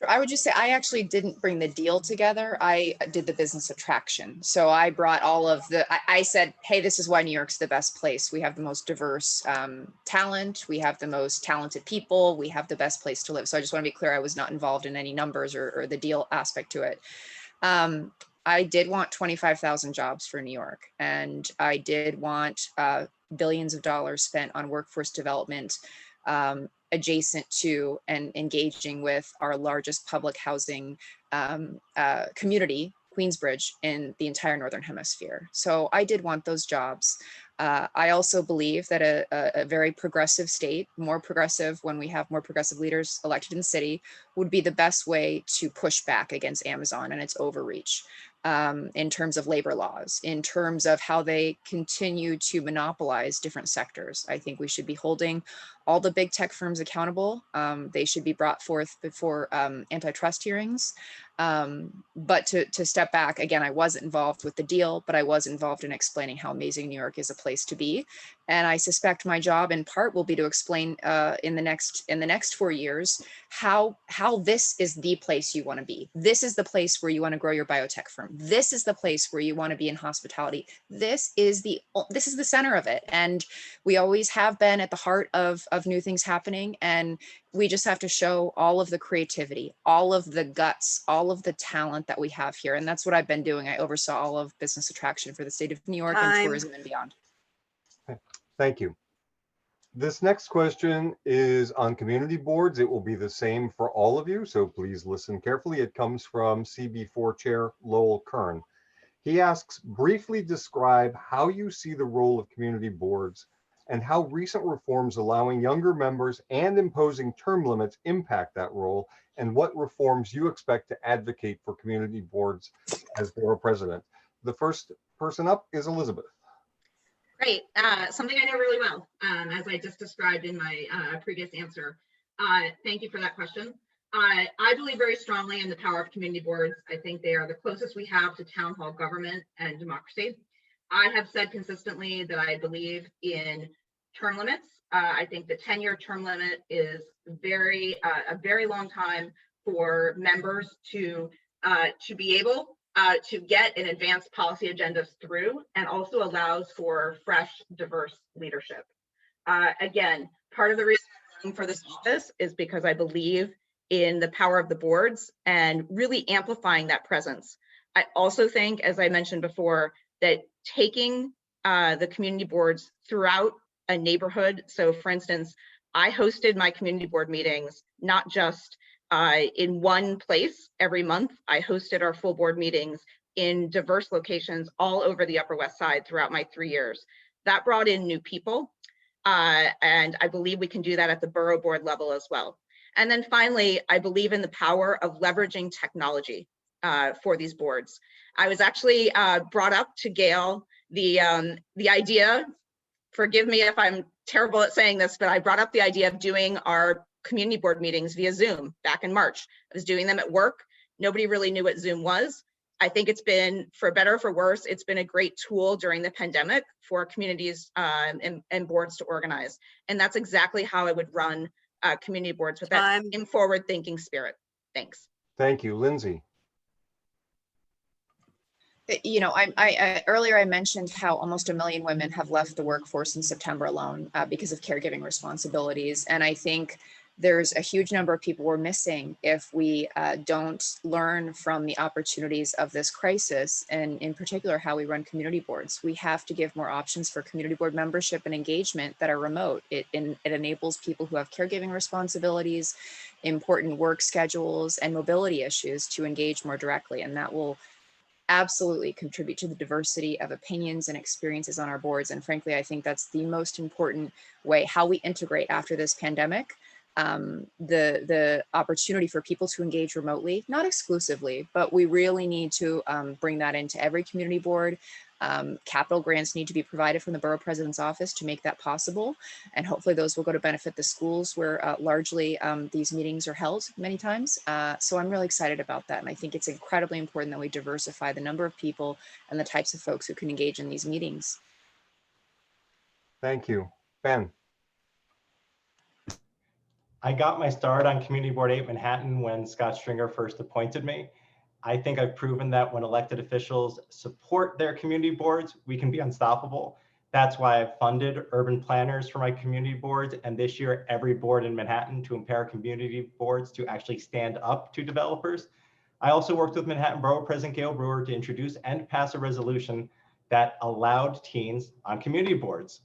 I would just say I actually didn't bring the deal together. I did the business attraction. So I brought all of I said, hey, this is why New York's the best place. We have the most diverse talent. We have the most talented people. We have the best place to live. So I just want to be clear, I was not involved in any numbers or the deal aspect to it. I did want 25,000 jobs for New York, and I did want billions of dollars spent on workforce development adjacent to and engaging with our largest public housing community, Queensbridge, in the entire Northern Hemisphere. So I did want those jobs. I also believe that a very progressive state, more progressive when we have more progressive leaders elected in the city, would be the best way to push back against Amazon and its overreach. In terms of labor laws, in terms of how they continue to monopolize different sectors. I think we should be holding all the big tech firms accountable. They should be brought forth before antitrust hearings. But to step back, again, I wasn't involved with the deal, but I was involved in explaining how amazing New York is a place to be. And I suspect my job in part will be to explain in the next 4 years how this is the place you want to be. This is the place where you want to grow your biotech firm. This is the place where you want to be in hospitality. This is the center of it. And we always have been at the heart of new things happening. And we just have to show all of the creativity, all of the guts, all of the talent that we have here. And that's what I've been doing. I oversaw all of business attraction for the state of New York and tourism and beyond. Thank you. This next question is on community boards. It will be the same for all of you, so please listen carefully. It comes from CB4 Chair Lowell Kern. He asks, briefly describe how you see the role of community boards and how recent reforms allowing younger members and imposing term limits impact that role, and what reforms you expect to advocate for community boards as borough president. The first person up is Elizabeth. Great. Something I know really well, as I just described in my previous answer. Thank you for that question. I believe very strongly in the power of community boards. I think they are the closest we have to town hall government and democracy. I have said consistently that I believe in term limits. I think the 10-year term limit is a very long time for members to be able to get an advanced policy agendas through, and also allows for fresh, diverse leadership. Again, part of the reason I'm running for this office is because I believe in the power of the boards and really amplifying that presence. I also think, as I mentioned before, that taking the community boards throughout a neighborhood. So for instance, I hosted my community board meetings, not just in one place every month. I hosted our full board meetings in diverse locations all over the Upper West Side throughout my 3 years. That brought in new people. And I believe we can do that at the borough board level as well. And then finally, I believe in the power of leveraging technology for these boards. I was actually brought up to Gail the idea, forgive me if I'm terrible at saying this, but I brought up the idea of doing our community board meetings via Zoom back in March. I was doing them at work. Nobody really knew what Zoom was. I think it's been, for better or for worse, it's been a great tool during the pandemic for communities and boards to organize. And that's exactly how I would run community boards, with that same forward-thinking spirit. Thanks. Thank you, Lindsay. You know, I earlier I mentioned how almost 1 million women have left the workforce in September alone because of caregiving responsibilities. And I think there's a huge number of people we're missing if we don't learn from the opportunities of this crisis, and in particular, how we run community boards. We have to give more options for community board membership and engagement that are remote. It enables people who have caregiving responsibilities, important work schedules, and mobility issues to engage more directly. And that will absolutely contribute to the diversity of opinions and experiences on our boards. And frankly, I think that's the most important way, how we integrate after this pandemic. The opportunity for people to engage remotely, not exclusively, but we really need to bring that into every community board. Capital grants need to be provided from the borough president's office to make that possible. And hopefully those will go to benefit the schools where largely these meetings are held many times. So I'm really excited about that. And I think it's incredibly important that we diversify the number of people and the types of folks who can engage in these meetings. Thank you. Ben. I got my start on Community Board 8 Manhattan when Scott Stringer first appointed me. I think I've proven that when elected officials support their community boards, we can be unstoppable. That's why I've funded urban planners for my community boards, and this year, every board in Manhattan to empower community boards to actually stand up to developers. I also worked with Manhattan Borough President Gail Brewer to introduce and pass a resolution that allowed teens on community boards.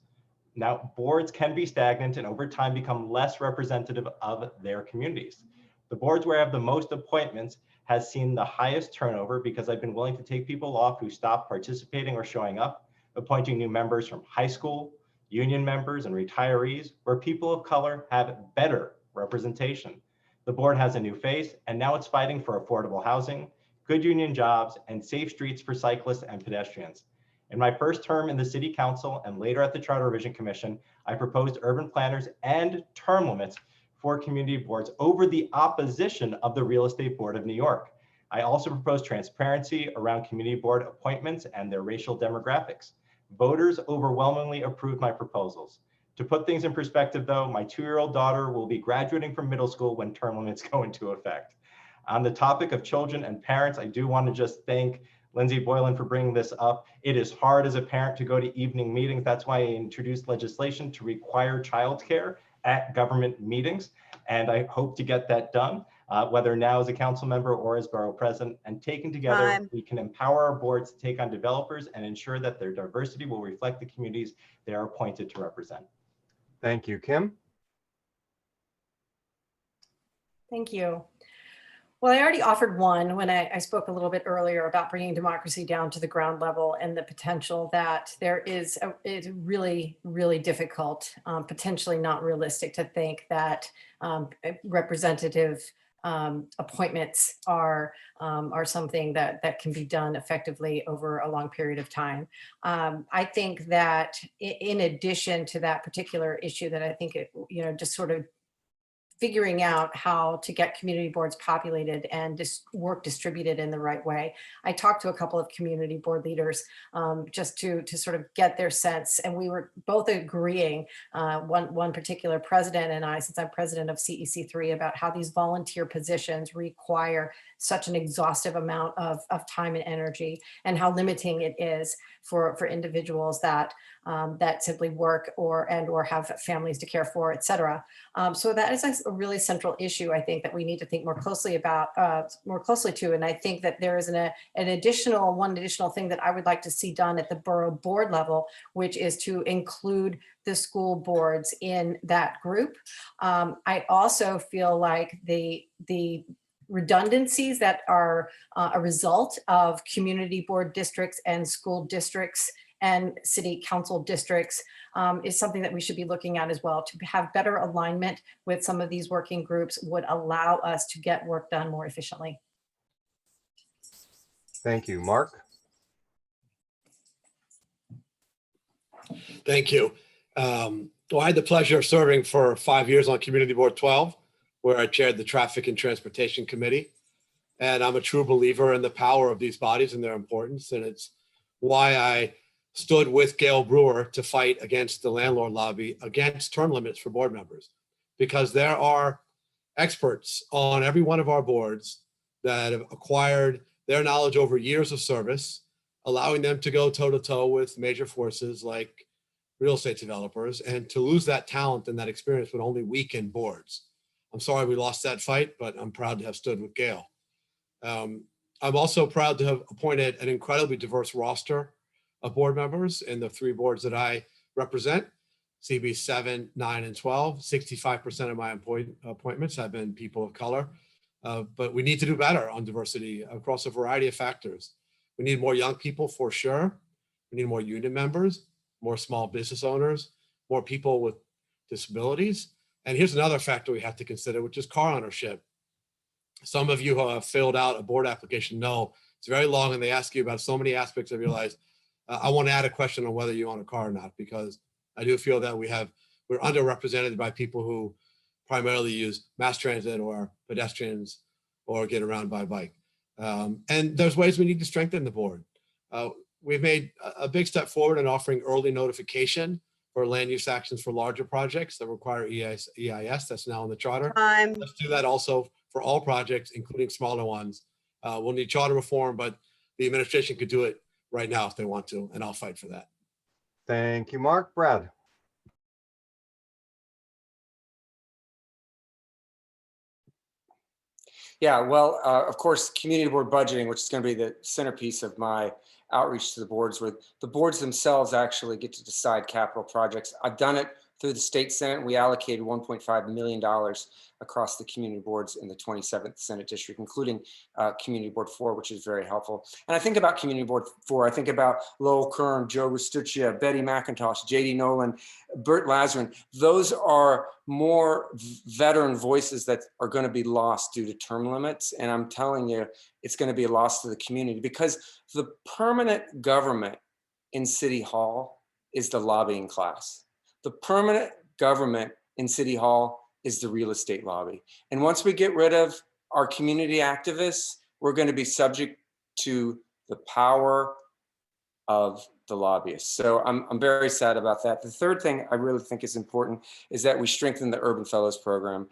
Now, boards can be stagnant and over time become less representative of their communities. The boards where I have the most appointments has seen the highest turnover because I've been willing to take people off who stopped participating or showing up, appointing new members from high school, union members, and retirees, where people of color have better representation. The board has a new face, and now it's fighting for affordable housing, good union jobs, and safe streets for cyclists and pedestrians. In my first term in the City Council and later at the Charter Revision Commission, I proposed urban planners and term limits for community boards over the opposition of the Real Estate Board of New York. I also proposed transparency around community board appointments and their racial demographics. Voters overwhelmingly approved my proposals. To put things in perspective though, my 2-year-old daughter will be graduating from middle school when term limits go into effect. On the topic of children and parents, I do want to just thank Lindsey Boylen for bringing this up. It is hard as a parent to go to evening meetings. That's why I introduced legislation to require childcare at government meetings. And I hope to get that done, whether now as a council member or as borough president. And taken together, we can empower our boards to take on developers and ensure that their diversity will reflect the communities they are appointed to represent. Thank you. Kim? Thank you. Well, I already offered one when I spoke a little bit earlier about bringing democracy down to the ground level and the potential that there is, it's really, really difficult, potentially not realistic to think that representative appointments are something that can be done effectively over a long period of time. I think that in addition to that particular issue, that I think it, just sort of figuring out how to get community boards populated and work distributed in the right way. I talked to a couple of community board leaders just to sort of get their sense, and we were both agreeing, one particular president and I, since I'm president of CEC3, about how these volunteer positions require such an exhaustive amount of time and energy, and how limiting it is for individuals that simply work or have families to care for, et cetera. So that is a really central issue, I think, that we need to think more closely about, And I think that there is one additional thing that I would like to see done at the borough board level, which is to include the school boards in that group. I also feel like the redundancies that are a result of community board districts and school districts and city council districts is something that we should be looking at as well. To have better alignment with some of these working groups would allow us to get work done more efficiently. Thank you. Mark? Thank you. Well, I had the pleasure of serving for 5 years on Community Board 12, where I chaired the Traffic and Transportation Committee. And I'm a true believer in the power of these bodies and their importance. And it's why I stood with Gail Brewer to fight against the landlord lobby against term limits for board members, because there are experts on every one of our boards that have acquired their knowledge over years of service, allowing them to go toe-to-toe with major forces like real estate developers, and to lose that talent and that experience would only weaken boards. I'm sorry we lost that fight, but I'm proud to have stood with Gail. I'm also proud to have appointed an incredibly diverse roster of board members in the 3 boards that I represent, CB 7, 9, and 12. 65% of my appointments have been people of color, but we need to do better on diversity across a variety of factors. We need more young people for sure. We need more union members, more small business owners, more people with disabilities. And here's another factor we have to consider, which is car ownership. Some of you who have filled out a board application know it's very long, and they ask you about so many aspects of your life. I want to add a question on whether you own a car or not, because I do feel that we're underrepresented by people who primarily use mass transit or pedestrians or get around by bike. And there's ways we need to strengthen the board. We've made a big step forward in offering early notification for land use actions for larger projects that require EIS. That's now in the charter. Let's do that also for all projects, including smaller ones. We'll need charter reform, but the administration could do it right now if they want to, and I'll fight for that. Thank you, Mark. Brad? Yeah, well, of course, community board budgeting, which is going to be the centerpiece of my outreach to the boards, where the boards themselves actually get to decide capital projects. I've done it through the state Senate. We allocated $1.5 million across the community boards in the 27th Senate District, including Community Board 4, which is very helpful. And I think about Community Board 4, I think about Lowell Kern, Joe Restuccia, Betty McIntosh, JD Nolan, Bert Lazarin. Those are more veteran voices that are going to be lost due to term limits. And I'm telling you, it's going to be a loss to the community, because the permanent government in City Hall is the lobbying class. The permanent government in City Hall is the real estate lobby. And once we get rid of our community activists, we're going to be subject to the power of the lobbyists. So I'm very sad about that. The third thing I really think is important is that we strengthen the Urban Fellows program.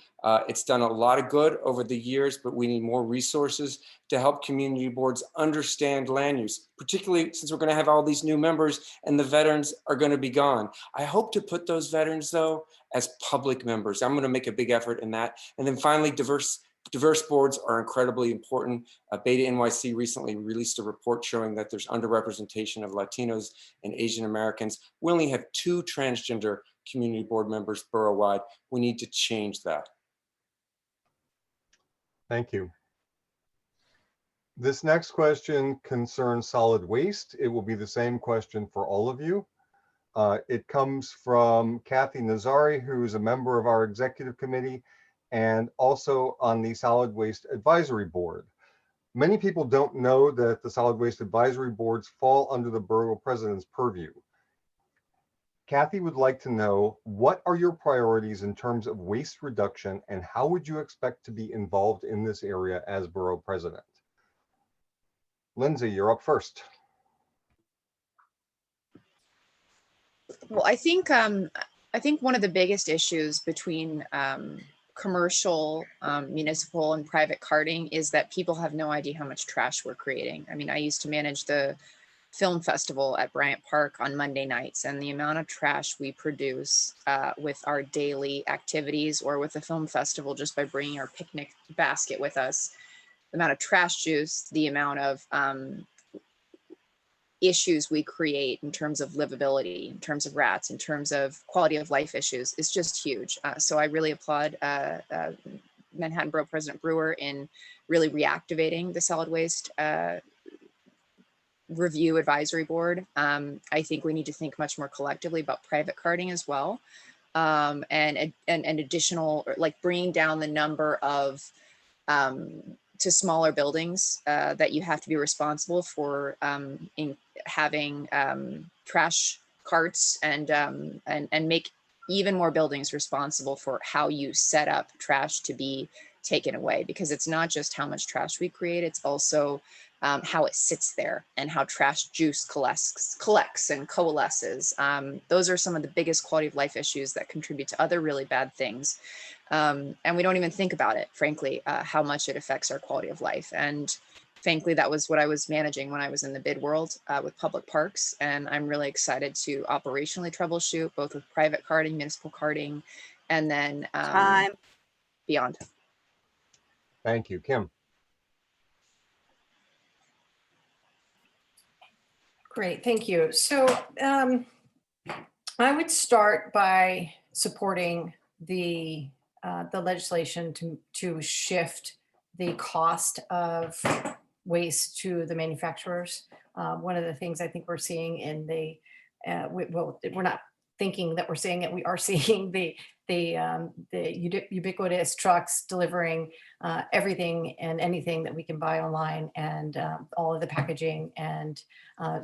It's done a lot of good over the years, but we need more resources to help community boards understand land use, particularly since we're going to have all these new members and the veterans are going to be gone. I hope to put those veterans, though, as public members. I'm going to make a big effort in that. And then finally, diverse boards are incredibly important. Beta NYC recently released a report showing that there's underrepresentation of Latinos and Asian Americans. We only have 2 transgender community board members borough-wide. We need to change that. Thank you. This next question concerns solid waste. It will be the same question for all of you. It comes from Kathy Nazari, who is a member of our executive committee and also on the Solid Waste Advisory Board. Many people don't know that the Solid Waste Advisory Boards fall under the Borough President's purview. Kathy would like to know, what are your priorities in terms of waste reduction, and how would you expect to be involved in this area as Borough President? Lindsey, you're up first. Well, I think one of the biggest issues between commercial, municipal, and private carting is that people have no idea how much trash we're creating. I mean, I used to manage the film festival at Bryant Park on Monday nights, and the amount of trash we produce with our daily activities or with the film festival just by bringing our picnic basket with us, the amount of trash juice, the amount of issues we create in terms of livability, in terms of rats, in terms of quality of life issues is just huge. So I really applaud Manhattan Borough President Brewer in really reactivating the solid waste review advisory board. I think we need to think much more collectively about private carting as well. And additional, like bringing down the number of to smaller buildings that you have to be responsible for in having trash carts, and make even more buildings responsible for how you set up trash to be taken away, because it's not just how much trash we create, it's also how it sits there and how trash juice collects and coalesces. Those are some of the biggest quality of life issues that contribute to other really bad things. And we don't even think about it, frankly, how much it affects our quality of life. And thankfully, that was what I was managing when I was in the bid world with public parks. And I'm really excited to operationally troubleshoot both with private carting, municipal carting, and then beyond. Thank you. Kim. Great, thank you. So I would start by supporting the legislation to shift the cost of waste to the manufacturers. One of the things I think we're seeing in the, we're not thinking that we're seeing it, we are seeing the ubiquitous trucks delivering everything and anything that we can buy online, and all of the packaging, and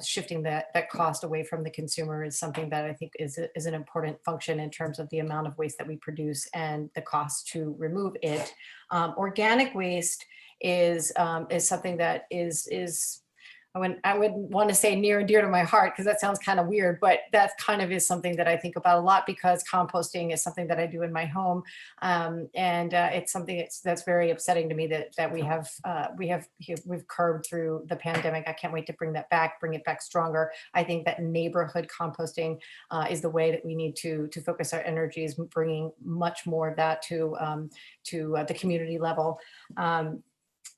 shifting that cost away from the consumer is something that I think is an important function in terms of the amount of waste that we produce and the cost to remove it. Organic waste is something that is I would want to say near and dear to my heart, because that sounds kind of weird, but that kind of is something that I think about a lot, because composting is something that I do in my home. And it's something that's very upsetting to me that we've curbed through the pandemic. I can't wait to bring it back stronger. I think that neighborhood composting is the way that we need to focus our energies, bringing much more of that to the community level.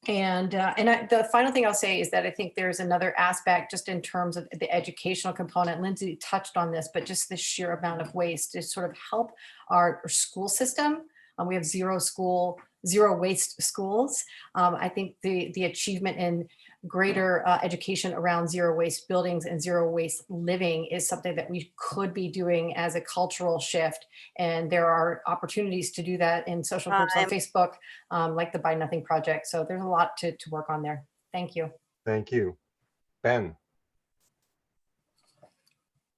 The final thing I'll say is that I think there's another aspect just in terms of the educational component. Lindsey touched on this, but just the sheer amount of waste to sort of help our school system. We have zero waste schools. I think the achievement in greater education around zero waste buildings and zero waste living is something that we could be doing as a cultural shift. And there are opportunities to do that in social groups on Facebook, like the Buy Nothing Project. So there's a lot to work on there. Thank you. Thank you. Ben.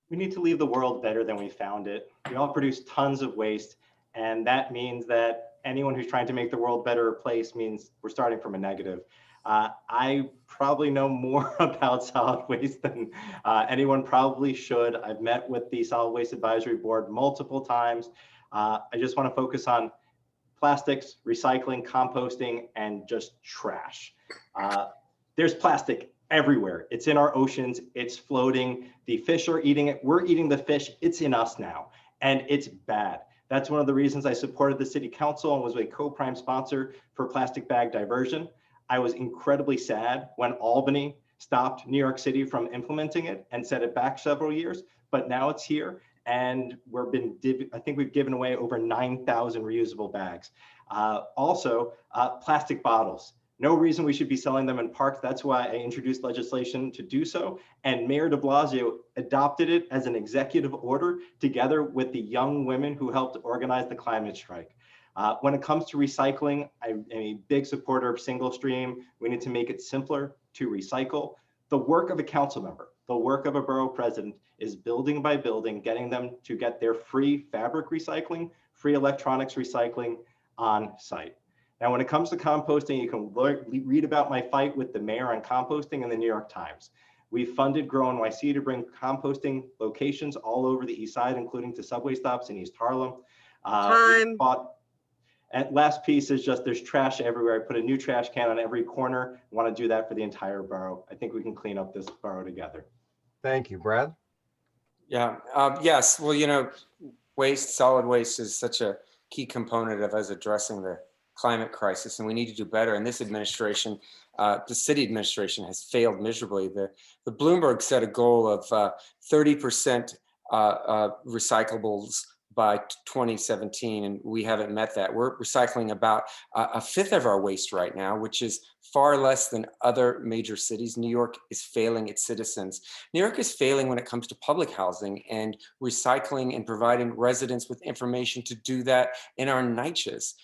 We need to leave the world better than we found it. We all produce tons of waste, and that means that anyone who's trying to make the world a better place means we're starting from a negative. I probably know more about solid waste than anyone probably should. I've met with the Solid Waste Advisory Board multiple times. I just want to focus on plastics, recycling, composting, and just trash. There's plastic everywhere. It's in our oceans, it's floating. The fish are eating it. We're eating the fish. It's in us now, and it's bad. That's one of the reasons I supported the city council and was a co-prime sponsor for plastic bag diversion. I was incredibly sad when Albany stopped New York City from implementing it and set it back several years, but now it's here, and I think we've given away over 9,000 reusable bags. Also, plastic bottles. No reason we should be selling them in parks. That's why I introduced legislation to do so. And Mayor de Blasio adopted it as an executive order together with the young women who helped organize the climate strike. When it comes to recycling, I'm a big supporter of single stream. We need to make it simpler to recycle. The work of a council member, the work of a borough president is building by building, getting them to get their free fabric recycling, free electronics recycling on site. Now, when it comes to composting, you can read about my fight with the mayor on composting in the New York Times. We funded Grow NYC to bring composting locations all over the east side, including to subway stops in East Harlem. Time. And last piece is just there's trash everywhere. I put a new trash can on every corner. I want to do that for the entire borough. I think we can clean up this borough together. Thank you, Brad. Yeah, yes. Well, you know, waste, solid waste is such a key component of us addressing the climate crisis, and we need to do better. And this administration, the city administration, has failed miserably. The Bloomberg set a goal of 30% recyclables by 2017, and we haven't met that. We're recycling about a fifth of our waste right now, which is far less than other major cities. New York is failing its citizens. New York is failing when it comes to public housing and recycling and providing residents with information to do that in our niches.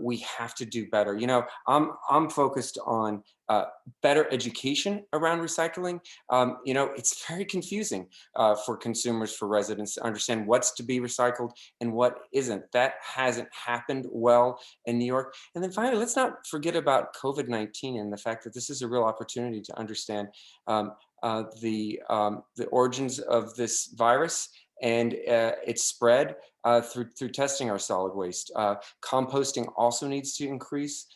We have to do better. You know, I'm focused on better education around recycling. You know, it's very confusing for consumers, for residents to understand what's to be recycled and what isn't. That hasn't happened well in New York. And then finally, let's not forget about COVID-19 and the fact that this is a real opportunity to understand the origins of this virus and its spread through testing our solid waste. Composting also needs to increase.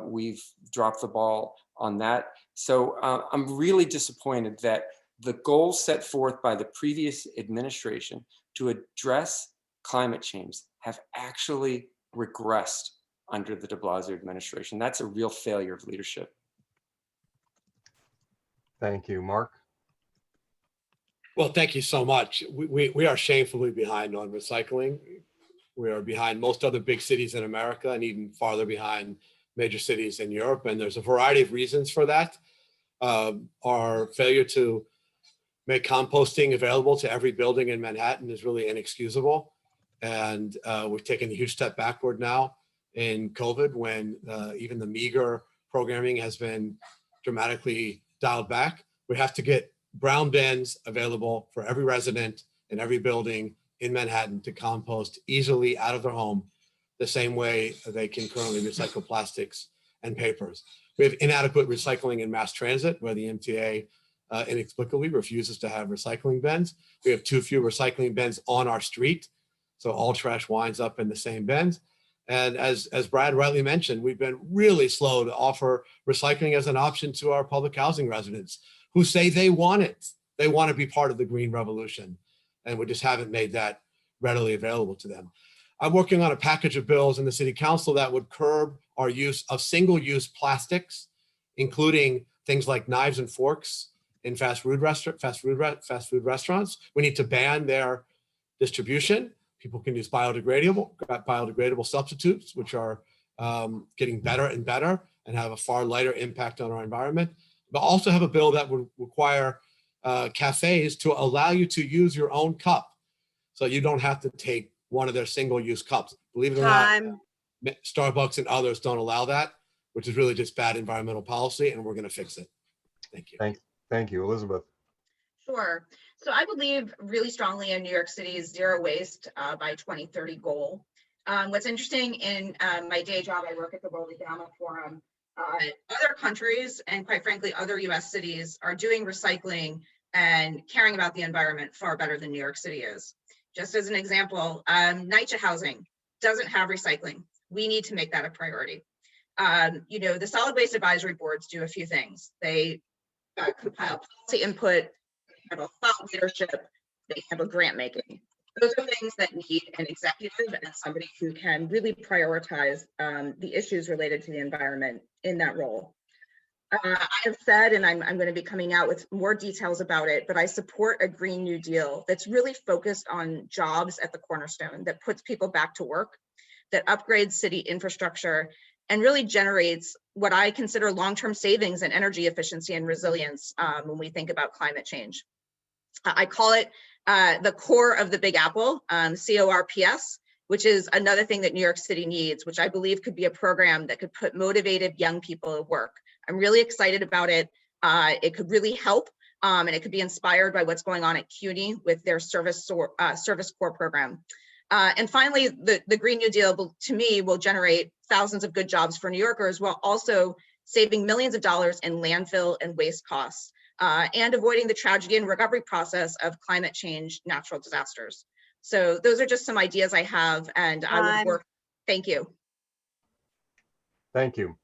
We've dropped the ball on that. So I'm really disappointed that the goals set forth by the previous administration to address climate change have actually regressed under the de Blasio administration. That's a real failure of leadership. Thank you, Mark. Well, thank you so much. We are shamefully behind on recycling. We are behind most other big cities in America and even farther behind major cities in Europe. And there's a variety of reasons for that. Our failure to make composting available to every building in Manhattan is really inexcusable. And we've taken a huge step backward now in COVID when even the meager programming has been dramatically dialed back. We have to get brown bins available for every resident in every building in Manhattan to compost easily out of their home, the same way they can currently recycle plastics and papers. We have inadequate recycling in mass transit, where the MTA inexplicably refuses to have recycling bins. We have too few recycling bins on our street, so all trash winds up in the same bins. And as Brad rightly mentioned, we've been really slow to offer recycling as an option to our public housing residents who say they want it. They want to be part of the green revolution. And we just haven't made that readily available to them. I'm working on a package of bills in the city council that would curb our use of single-use plastics, including things like knives and forks in fast food restaurants. We need to ban their distribution. People can use biodegradable substitutes, which are getting better and better and have a far lighter impact on our environment. But also have a bill that would require cafes to allow you to use your own cup, so you don't have to take one of their single-use cups. Believe it or not, Starbucks and others don't allow that, which is really just bad environmental policy, and we're going to fix it. Thank you. Thank you, Elizabeth. Sure. So I believe really strongly in New York City's zero waste by 2030 goal. What's interesting in my day job, I work at the World Economic Forum. Other countries and quite frankly, other US cities are doing recycling and caring about the environment far better than New York City is. Just as an example, NYCHA housing doesn't have recycling. We need to make that a priority. You know, the solid waste advisory boards do a few things. They compile policy input, handle thought leadership, they handle grant making. Those are things that need an executive and somebody who can really prioritize the issues related to the environment in that role. I have said, and I'm going to be coming out with more details about it, but I support a Green New Deal that's really focused on jobs at the cornerstone, that puts people back to work, that upgrades city infrastructure, and really generates what I consider long-term savings and energy efficiency and resilience when we think about climate change. I call it the core of the Big Apple, CORPS, which is another thing that New York City needs, which I believe could be a program that could put motivated young people to work. I'm really excited about it. It could really help, and it could be inspired by what's going on at CUNY with their service corps program. And finally, the Green New Deal, to me, will generate thousands of good jobs for New Yorkers, while also saving millions of dollars in landfill and waste costs, and avoiding the tragedy and recovery process of climate change, natural disasters. So those are just some ideas I have, and I would work. Thank you. Thank you.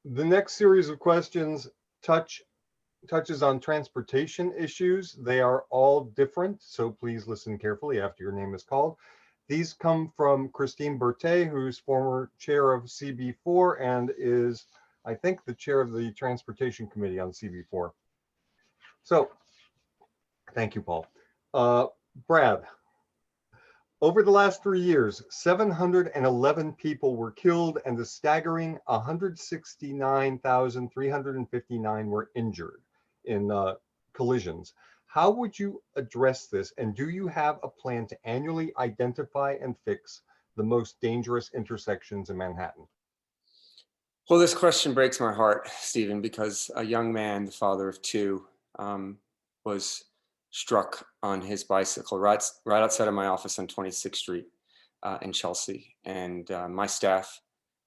The next series of questions touches on transportation issues. They are all different, so please listen carefully after your name is called. These come from Christine Berthet, who's former chair of CB4 and is, I think, the chair of the Transportation Committee on CB4. So, thank you, Paul. Brad, over the last 3 years, 711 people were killed and a staggering 169,359 were injured in collisions. How would you address this? And do you have a plan to annually identify and fix the most dangerous intersections in Manhattan? Well, this question breaks my heart, Stephen, because a young man, the father of two, was struck on his bicycle right outside of my office on 26th Street in Chelsea. And my staff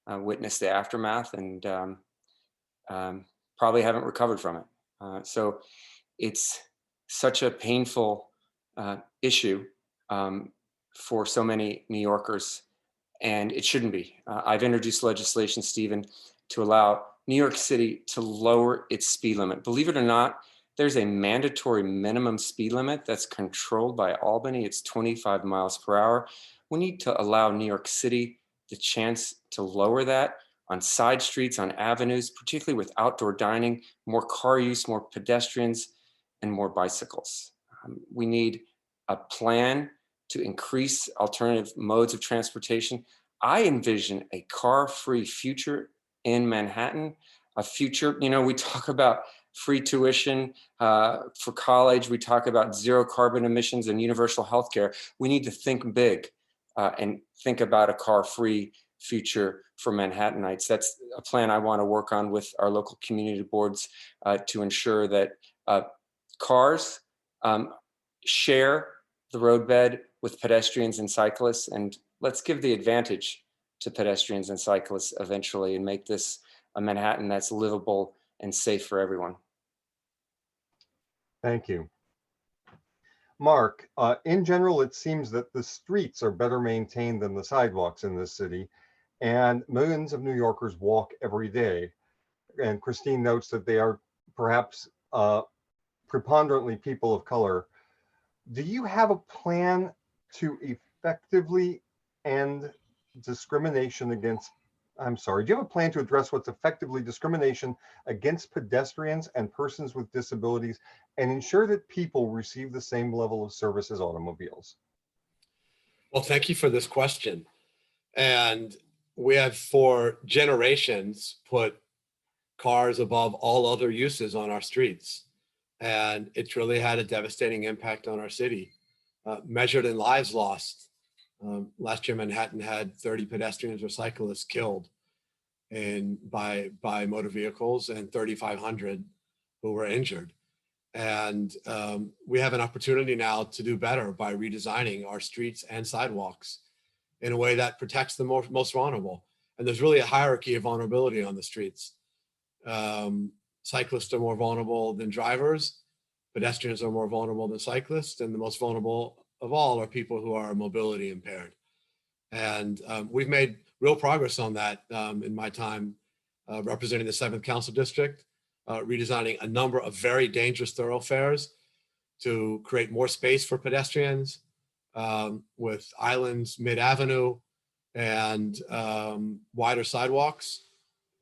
witnessed the aftermath and probably haven't recovered from it. So it's such a painful issue for so many New Yorkers, and it shouldn't be. I've introduced legislation, Stephen, to allow New York City to lower its speed limit. Believe it or not, there's a mandatory minimum speed limit that's controlled by Albany. It's 25 miles per hour. We need to allow New York City the chance to lower that on side streets, on avenues, particularly with outdoor dining, more car use, more pedestrians, and more bicycles. We need a plan to increase alternative modes of transportation. I envision a car-free future in Manhattan, a future, we talk about free tuition for college. We talk about zero carbon emissions and universal healthcare. We need to think big and think about a car-free future for Manhattanites. That's a plan I want to work on with our local community boards to ensure that cars share the roadbed with pedestrians and cyclists, and let's give the advantage to pedestrians and cyclists eventually and make this a Manhattan that's livable and safe for everyone. Thank you. Mark, in general, it seems that the streets are better maintained than the sidewalks in this city, and millions of New Yorkers walk every day. And Christine notes that they are perhaps preponderantly people of color. Do you have a plan to effectively end discrimination against, do you have a plan to address what's effectively discrimination against pedestrians and persons with disabilities and ensure that people receive the same level of service as automobiles? Well, thank you for this question. And we have for generations put cars above all other uses on our streets. And it's really had a devastating impact on our city, measured in lives lost. Last year, Manhattan had 30 pedestrians or cyclists killed by motor vehicles and 3,500 who were injured. And we have an opportunity now to do better by redesigning our streets and sidewalks in a way that protects the most vulnerable. And there's really a hierarchy of vulnerability on the streets. Cyclists are more vulnerable than drivers. Pedestrians are more vulnerable than cyclists. And the most vulnerable of all are people who are mobility impaired. And we've made real progress on that in my time representing the 7th Council District, redesigning a number of very dangerous thoroughfares to create more space for pedestrians with islands mid-avenue and wider sidewalks.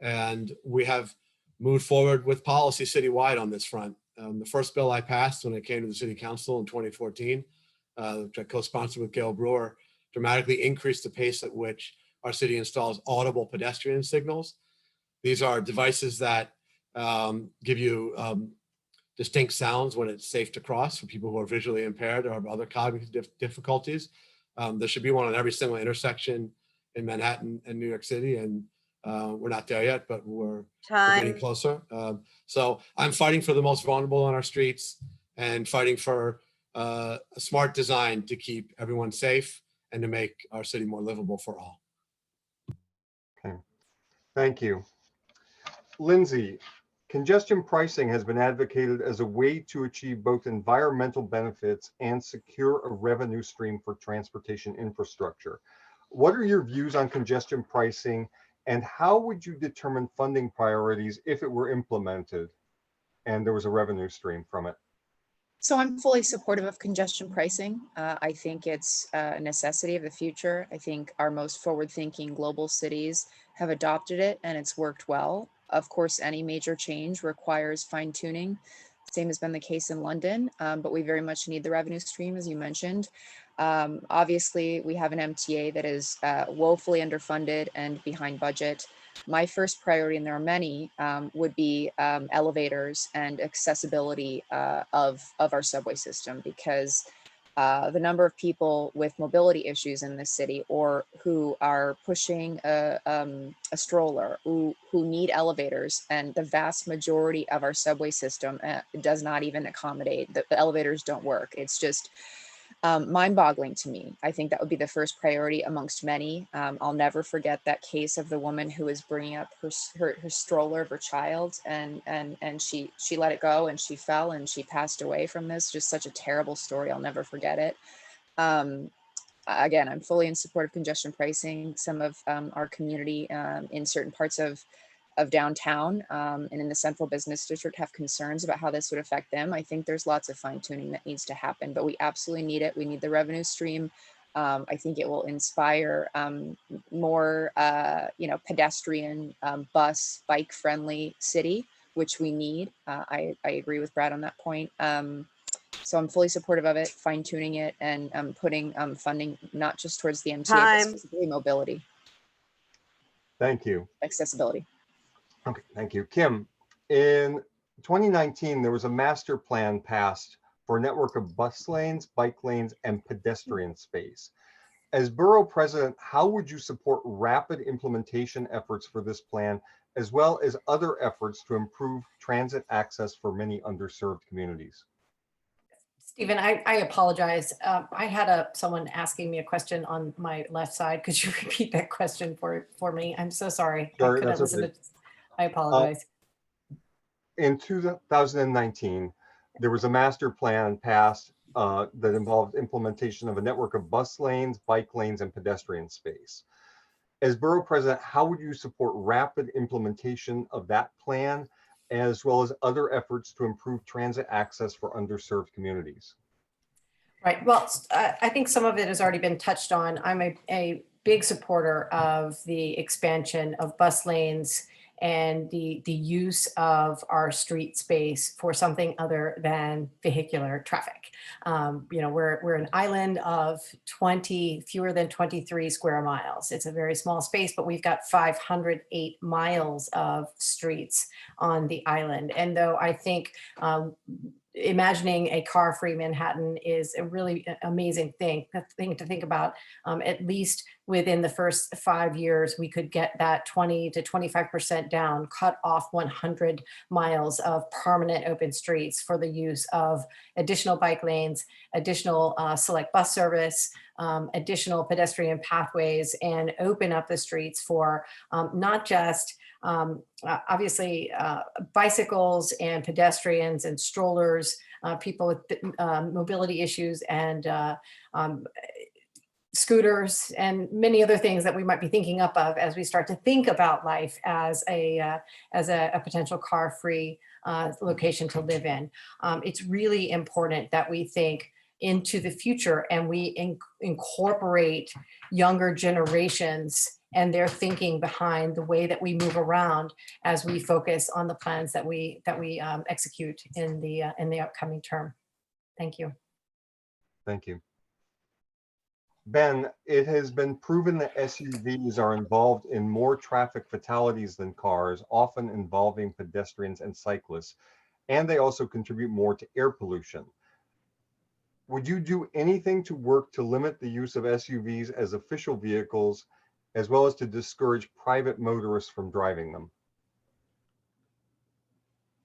And we have moved forward with policy citywide on this front. The first bill I passed when I came to the City Council in 2014, which I co-sponsored with Gail Brewer, dramatically increased the pace at which our city installs audible pedestrian signals. These are devices that give you distinct sounds when it's safe to cross for people who are visually impaired or have other cognitive difficulties. There should be one on every single intersection in Manhattan and New York City, and we're not there yet, but we're getting closer. So I'm fighting for the most vulnerable on our streets and fighting for a smart design to keep everyone safe and to make our city more livable for all. Okay, thank you. Lindsey, congestion pricing has been advocated as a way to achieve both environmental benefits and secure a revenue stream for transportation infrastructure. What are your views on congestion pricing, and how would you determine funding priorities if it were implemented and there was a revenue stream from it? So I'm fully supportive of congestion pricing. I think it's a necessity of the future. I think our most forward-thinking global cities have adopted it and it's worked well. Of course, any major change requires fine-tuning. Same has been the case in London, but we very much need the revenue stream, as you mentioned. Obviously, we have an MTA that is woefully underfunded and behind budget. My first priority, and there are many, would be elevators and accessibility of our subway system, because the number of people with mobility issues in this city or who are pushing a stroller, who need elevators, and the vast majority of our subway system does not even accommodate, the elevators don't work. It's just mind-boggling to me. I think that would be the first priority amongst many. I'll never forget that case of the woman who was bringing up her stroller of her child, and she let it go and she fell and she passed away from this. Just such a terrible story. I'll never forget it. Again, I'm fully in support of congestion pricing. Some of our community in certain parts of downtown and in the central business district have concerns about how this would affect them. I think there's lots of fine tuning that needs to happen, but we absolutely need it. We need the revenue stream. I think it will inspire more, pedestrian, bus, bike friendly city, which we need. I agree with Brad on that point. So I'm fully supportive of it, fine tuning it, and putting funding not just towards the MTA, but specifically mobility. Thank you. Accessibility. Okay, thank you. Kim, in 2019, there was a master plan passed for a network of bus lanes, bike lanes, and pedestrian space. As borough president, how would you support rapid implementation efforts for this plan, as well as other efforts to improve transit access for many underserved communities? Stephen, I apologize. I had someone asking me a question on my left side. Could you repeat that question for me? I'm so sorry. Sorry, that's okay. I apologize. In 2019, there was a master plan passed that involved implementation of a network of bus lanes, bike lanes, and pedestrian space. As borough president, how would you support rapid implementation of that plan, as well as other efforts to improve transit access for underserved communities? Right. Well, I think some of it has already been touched on. I'm a big supporter of the expansion of bus lanes and the use of our street space for something other than vehicular traffic. We're an island of fewer than 23 square miles. It's a very small space, but we've got 508 miles of streets on the island. And though I think imagining a car-free Manhattan is a really amazing thing to think about. At least within the first 5 years, we could get that 20 to 25% down, cut off 100 miles of permanent open streets for the use of additional bike lanes, additional select bus service, additional pedestrian pathways, and open up the streets for not just obviously bicycles and pedestrians and strollers, people with mobility issues, and scooters, and many other things that we might be thinking up of as we start to think about life as a potential car-free location to live in. It's really important that we think into the future and we incorporate younger generations and their thinking behind the way that we move around as we focus on the plans that we execute in the upcoming term. Thank you. Thank you. Ben, it has been proven that SUVs are involved in more traffic fatalities than cars, often involving pedestrians and cyclists, and they also contribute more to air pollution. Would you do anything to work to limit the use of SUVs as official vehicles, as well as to discourage private motorists from driving them?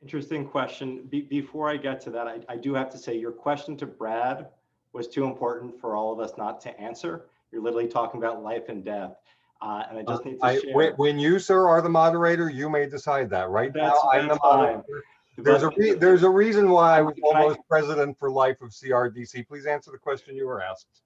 Interesting question. Before I get to that, I do have to say your question to Brad was too important for all of us not to answer. You're literally talking about life and death. And I just need to share. When you, sir, are the moderator, you may decide that. Right now, I'm the fine. moderator. There's a reason why I was almost president for life of CRDC. Please answer the question you were asked.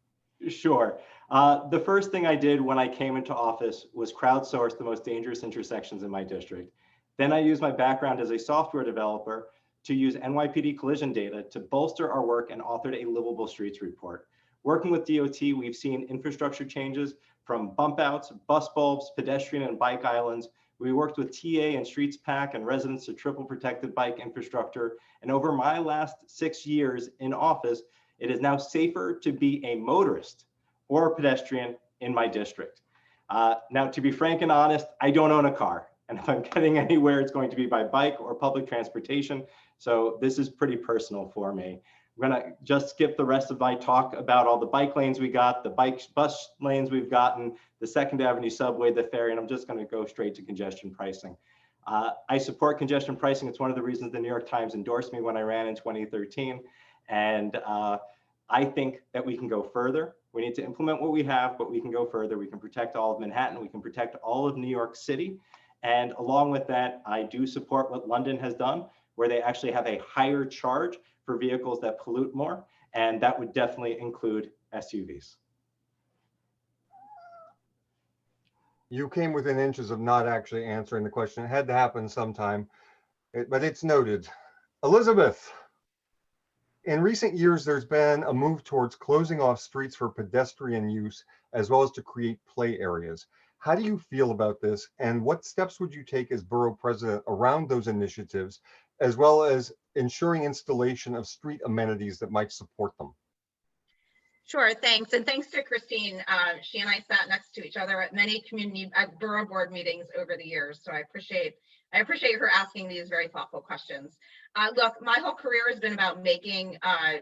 Sure. The first thing I did when I came into office was crowdsource the most dangerous intersections in my district. Then I used my background as a software developer to use NYPD collision data to bolster our work and authored a livable streets report. Working with DOT, we've seen infrastructure changes from bump outs, bus bulbs, pedestrian and bike islands. We worked with TA and Streets PAC and residents to triple protected bike infrastructure. And over my last 6 years in office, it is now safer to be a motorist or a pedestrian in my district. Now, to be frank and honest, I don't own a car. And if I'm getting anywhere, it's going to be by bike or public transportation. So this is pretty personal for me. I'm gonna just skip the rest of my talk about all the bike lanes we got, the bus lanes we've gotten, the 2nd Avenue subway, the ferry, and I'm just gonna go straight to congestion pricing. I support congestion pricing. It's one of the reasons the New York Times endorsed me when I ran in 2013. And I think that we can go further. We need to implement what we have, but we can go further. We can protect all of Manhattan. We can protect all of New York City. And along with that, I do support what London has done, where they actually have a higher charge for vehicles that pollute more. And that would definitely include SUVs. You came within inches of not actually answering the question. It had to happen sometime, but it's noted. Elizabeth, in recent years, there's been a move towards closing off streets for pedestrian use, as well as to create play areas. How do you feel about this? And what steps would you take as borough president around those initiatives, as well as ensuring installation of street amenities that might support them? Sure, thanks. And thanks to Christine. She and I sat next to each other at many borough board meetings over the years. So I appreciate her asking these very thoughtful questions. Look, my whole career has been about making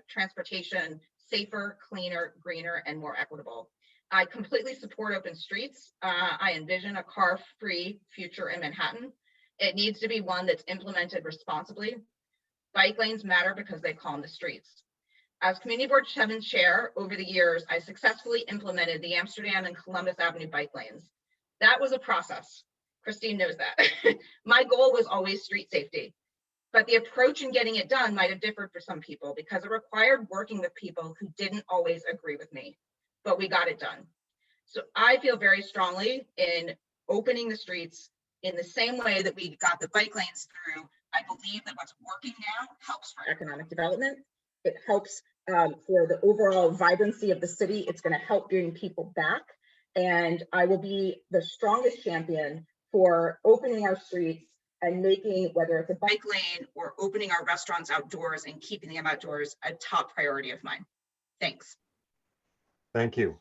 transportation safer, cleaner, greener, and more equitable. I completely support open streets. I envision a car-free future in Manhattan. It needs to be one that's implemented responsibly. Bike lanes matter because they calm the streets. As Community Board 7 chair, over the years, I successfully implemented the Amsterdam and Columbus Avenue bike lanes. That was a process. Christine knows that. My goal was always street safety, but the approach in getting it done might have differed for some people because it required working with people who didn't always agree with me, but we got it done. So I feel very strongly in opening the streets in the same way that we got the bike lanes through. I believe that what's working now helps for economic development. It helps for the overall vibrancy of the city. It's going to help bring people back. And I will be the strongest champion for opening our streets and making, whether it's a bike lane or opening our restaurants outdoors and keeping them outdoors, a top priority of mine. Thanks. Thank you.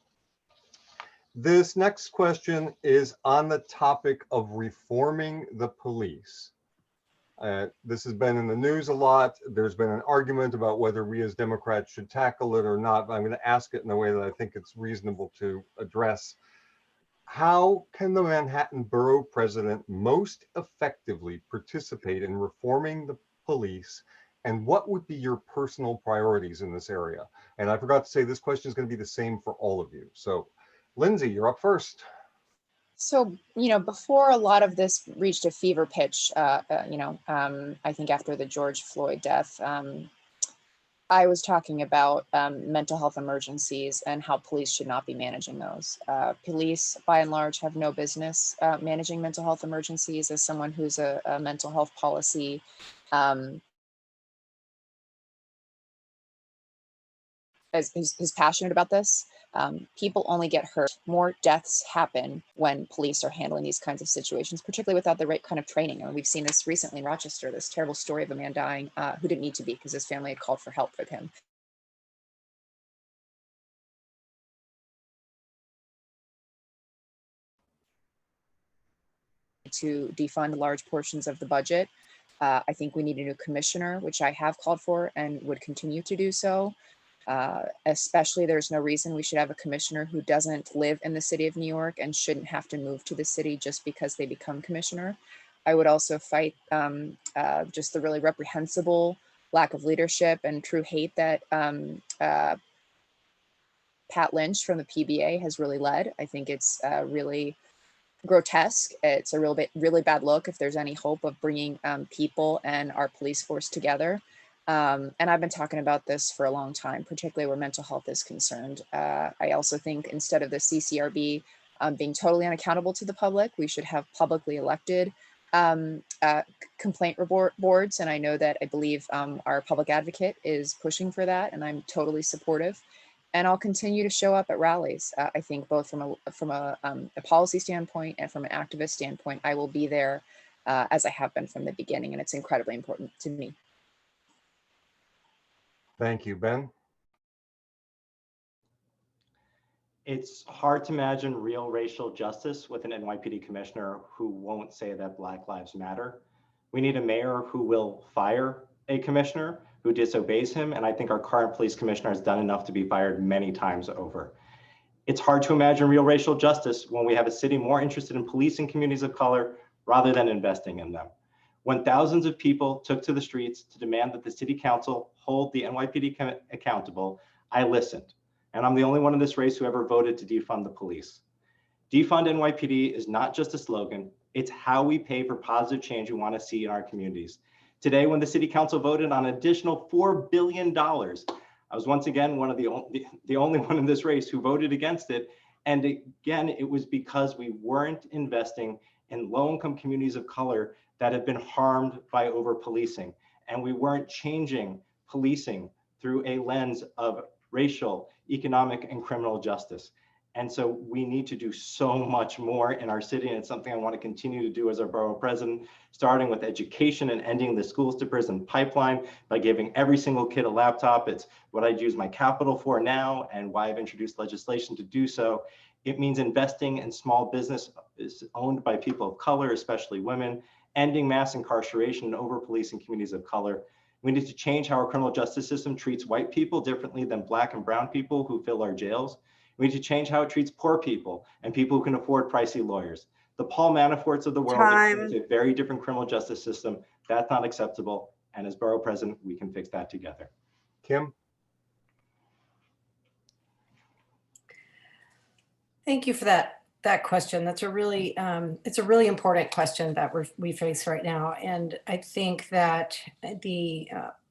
This next question is on the topic of reforming the police. This has been in the news a lot. There's been an argument about whether we as Democrats should tackle it or not, but I'm going to ask it in a way that I think it's reasonable to address. How can the Manhattan Borough President most effectively participate in reforming the police? And what would be your personal priorities in this area? And I forgot to say, this question is going to be the same for all of you. So, Lindsey, you're up first. So, before a lot of this reached a fever pitch, I think after the George Floyd death, I was talking about mental health emergencies and how police should not be managing those. Police, by and large, have no business managing mental health emergencies. As someone who's a mental health policy is passionate about this. People only get hurt. More deaths happen when police are handling these kinds of situations, particularly without the right kind of training. And we've seen this recently in Rochester, this terrible story of a man dying who didn't need to be because his family had called for help with him. To defund large portions of the budget. I think we need a new commissioner, which I have called for and would continue to do so. Especially, there's no reason we should have a commissioner who doesn't live in the city of New York and shouldn't have to move to the city just because they become commissioner. I would also fight just the really reprehensible lack of leadership and true hate that Pat Lynch from the PBA has really led. I think it's really grotesque. It's a really bad look if there's any hope of bringing people and our police force together. And I've been talking about this for a long time, particularly where mental health is concerned. I also think instead of the CCRB being totally unaccountable to the public, we should have publicly elected complaint boards. And I believe our public advocate is pushing for that, and I'm totally supportive. And I'll continue to show up at rallies. I think both from a policy standpoint and from an activist standpoint, I will be there as I have been from the beginning, and it's incredibly important to me. Thank you, Ben. It's hard to imagine real racial justice with an NYPD commissioner who won't say that Black Lives Matter. We need a mayor who will fire a commissioner who disobeys him, and I think our current police commissioner has done enough to be fired many times over. It's hard to imagine real racial justice when we have a city more interested in policing communities of color rather than investing in them. When thousands of people took to the streets to demand that the city council hold the NYPD accountable, I listened. And I'm the only one in this race who ever voted to defund the police. Defund NYPD is not just a slogan, it's how we pay for positive change we want to see in our communities. Today, when the city council voted on an additional $4 billion, I was once again one of the only one in this race who voted against it. And again, it was because we weren't investing in low-income communities of color that have been harmed by over-policing. And we weren't changing policing through a lens of racial, economic, and criminal justice. And so we need to do so much more in our city, and it's something I want to continue to do as our borough president, starting with education and ending the schools to prison pipeline by giving every single kid a laptop. It's what I'd use my capital for now and why I've introduced legislation to do so. It means investing in small business owned by people of color, especially women, ending mass incarceration and over-policing communities of color. We need to change how our criminal justice system treats white people differently than Black and brown people who fill our jails. We need to change how it treats poor people and people who can afford pricey lawyers. The Paul Manaforts of the world experience a very different criminal justice system. That's not acceptable. And as borough president, we can fix that together. Kim? Thank you for that question. That's a really it's a really important question that we face right now. And I think that the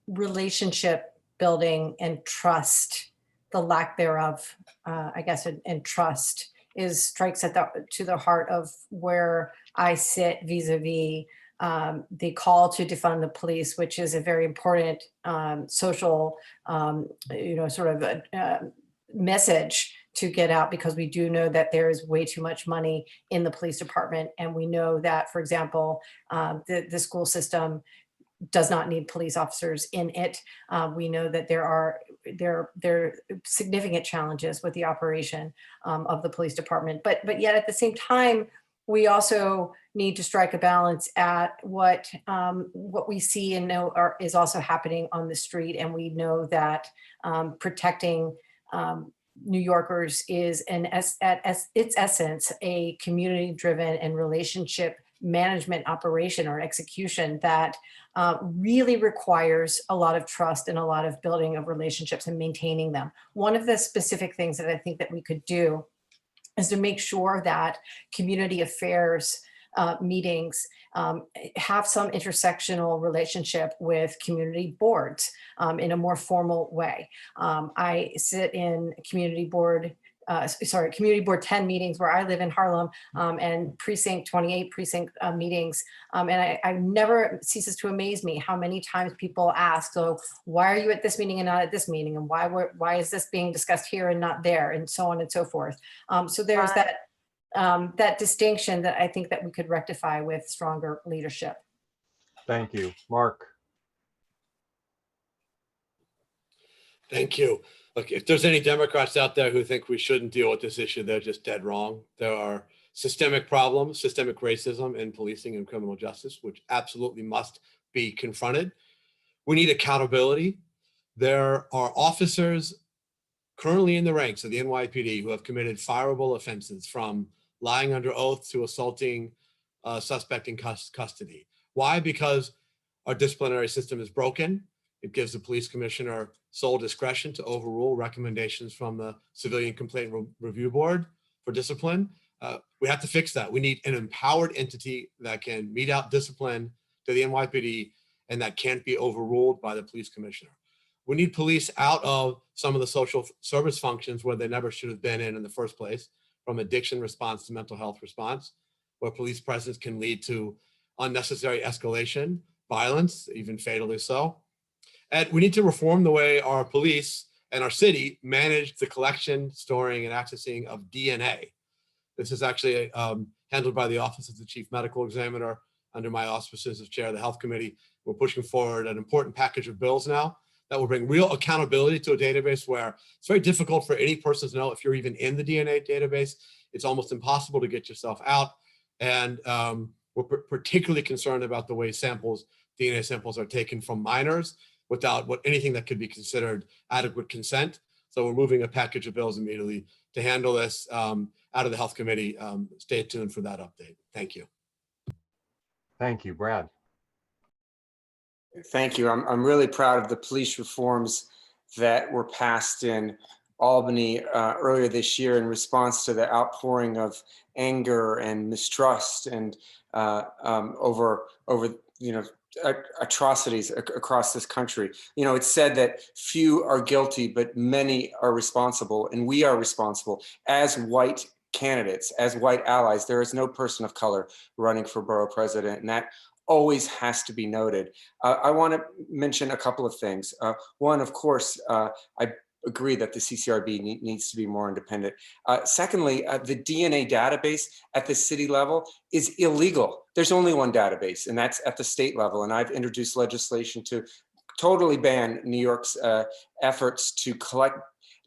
relationship building and trust, the lack thereof, I guess, and trust strikes to the heart of where I sit vis-a-vis the call to defund the police, which is a very important social, sort of message to get out, because we do know that there is way too much money in the police department. And we know that, for example, the school system does not need police officers in it. We know that there are significant challenges with the operation of the police department. But yet at the same time, we also need to strike a balance at what we see and know is also happening on the street. And we know that protecting New Yorkers is at its essence a community-driven and relationship management operation or execution that really requires a lot of trust and a lot of building of relationships and maintaining them. One of the specific things that I think that we could do is to make sure that community affairs meetings have some intersectional relationship with community boards in a more formal way. I sit in community board 10 meetings where I live in Harlem, and precinct 28 precinct meetings. And I never ceases to amaze me how many times people ask, so why are you at this meeting and not at this meeting? And why is this being discussed here and not there? And so on and so forth. So there's that distinction that I think that we could rectify with stronger leadership. Thank you. Mark? Thank you. Look, if there's any Democrats out there who think we shouldn't deal with this issue, they're just dead wrong. There are systemic problems, systemic racism in policing and criminal justice, which absolutely must be confronted. We need accountability. There are officers currently in the ranks of the NYPD who have committed fireable offenses, from lying under oath to assaulting a suspect in custody. Why? Because our disciplinary system is broken. It gives the police commissioner sole discretion to overrule recommendations from the Civilian Complaint Review Board for discipline. We have to fix that. We need an empowered entity that can mete out discipline to the NYPD and that can't be overruled by the police commissioner. We need police out of some of the social service functions where they never should have been in the first place, from addiction response to mental health response, where police presence can lead to unnecessary escalation, violence, even fatally so. And we need to reform the way our police and our city manage the collection, storing, and accessing of DNA. This is actually handled by the Office of the Chief Medical Examiner under my auspices as chair of the Health Committee. We're pushing forward an important package of bills now that will bring real accountability to a database where it's very difficult for any person to know if you're even in the DNA database. It's almost impossible to get yourself out. And we're particularly concerned about the way DNA samples are taken from minors without anything that could be considered adequate consent. So we're moving a package of bills immediately to handle this out of the Health Committee. Stay tuned for that update. Thank you. Thank you, Brad. Thank you. I'm really proud of the police reforms that were passed in Albany earlier this year in response to the outpouring of anger and mistrust and over atrocities across this country. You know, it's said that few are guilty, but many are responsible, and we are responsible as white candidates, as white allies. There is no person of color running for borough president, and that always has to be noted. I want to mention a couple of things. One, of course, I agree that the CCRB needs to be more independent. Secondly, the DNA database at the city level is illegal. There's only one database, and that's at the state level. And I've introduced legislation to totally ban New York's efforts to collect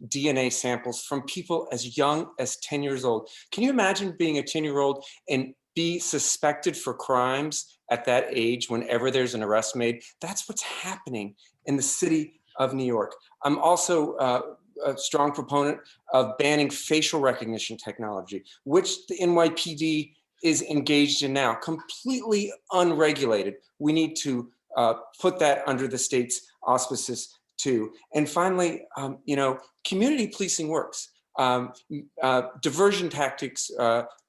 DNA samples from people as young as 10 years old. Can you imagine being a 10-year-old and be suspected for crimes at that age whenever there's an arrest made? That's what's happening in the city of New York. I'm also a strong proponent of banning facial recognition technology, which the NYPD is engaged in now, completely unregulated. We need to put that under the state's auspices too. And finally, community policing works. Diversion tactics,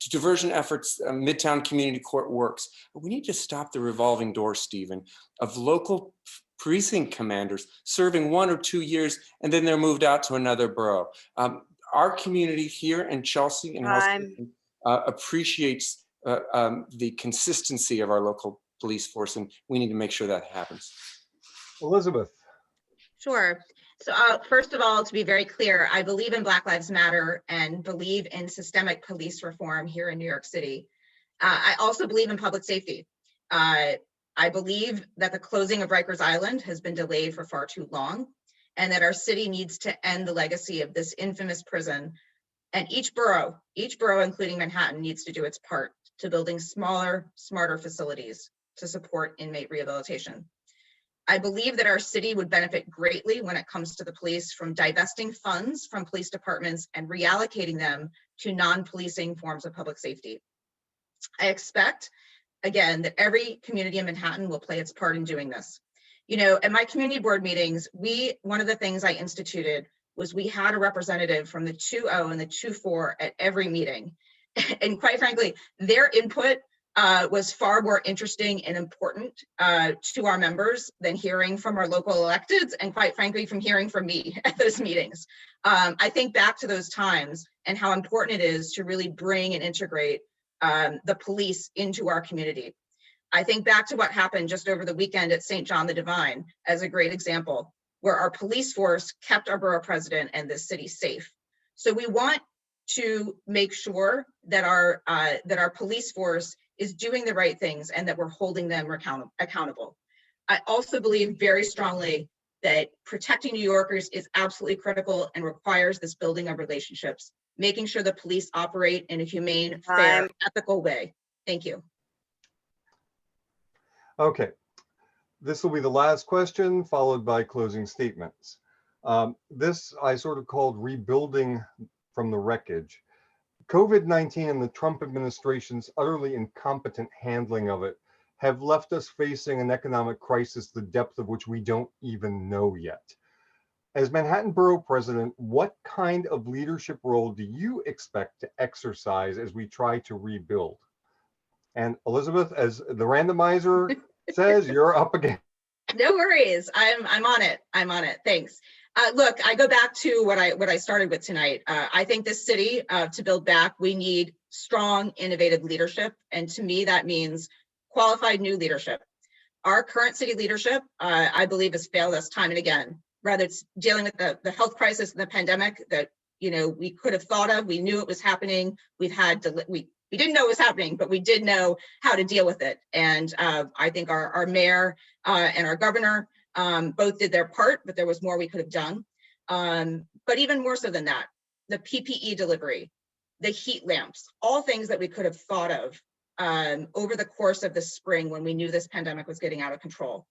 diversion efforts, Midtown Community Court works. But we need to stop the revolving door, Stephen, of local precinct commanders serving 1 or 2 years and then they're moved out to another borough. Our community here in Chelsea and appreciates the consistency of our local police force, and we need to make sure that happens. Elizabeth. Sure. So first of all, to be very clear, I believe in Black Lives Matter and believe in systemic police reform here in New York City. I also believe in public safety. I believe that the closing of Rikers Island has been delayed for far too long, and that our city needs to end the legacy of this infamous prison. And each borough, including Manhattan, needs to do its part to building smaller, smarter facilities to support inmate rehabilitation. I believe that our city would benefit greatly when it comes to the police from divesting funds from police departments and reallocating them to non-policing forms of public safety. I expect, again, that every community in Manhattan will play its part in doing this. You know, at my community board meetings, one of the things I instituted was we had a representative from the 2-0 and the 2-4 at every meeting. And quite frankly, their input was far more interesting and important to our members than hearing from our local electeds, and quite frankly, from hearing from me at those meetings. I think back to those times and how important it is to really bring and integrate the police into our community. I think back to what happened just over the weekend at St. John the Divine as a great example, where our police force kept our borough president and this city safe. So we want to make sure that our police force is doing the right things and that we're holding them accountable. I also believe very strongly that protecting New Yorkers is absolutely critical and requires this building of relationships, making sure the police operate in a humane, fair, ethical way. Thank you. Okay. This will be the last question, followed by closing statements. This I sort of called rebuilding from the wreckage. COVID-19 and the Trump administration's utterly incompetent handling of it have left us facing an economic crisis, the depth of which we don't even know yet. As Manhattan Borough President, what kind of leadership role do you expect to exercise as we try to rebuild? And Elizabeth, as the randomizer says, you're up again. No worries. I'm on it. I'm on it. Thanks. Look, I go back to what I started with tonight. I think this city, to build back, we need strong, innovative leadership. And to me, that means qualified new leadership. Our current city leadership, I believe, has failed us time and again. Whether it's dealing with the health crisis and the pandemic that we could have thought of, we knew it was happening. We didn't know it was happening, but we did know how to deal with it. And I think our mayor and our governor both did their part, but there was more we could have done. But even more so than that, the PPE delivery, the heat lamps, all things that we could have thought of over the course of the spring when we knew this pandemic was getting out of control.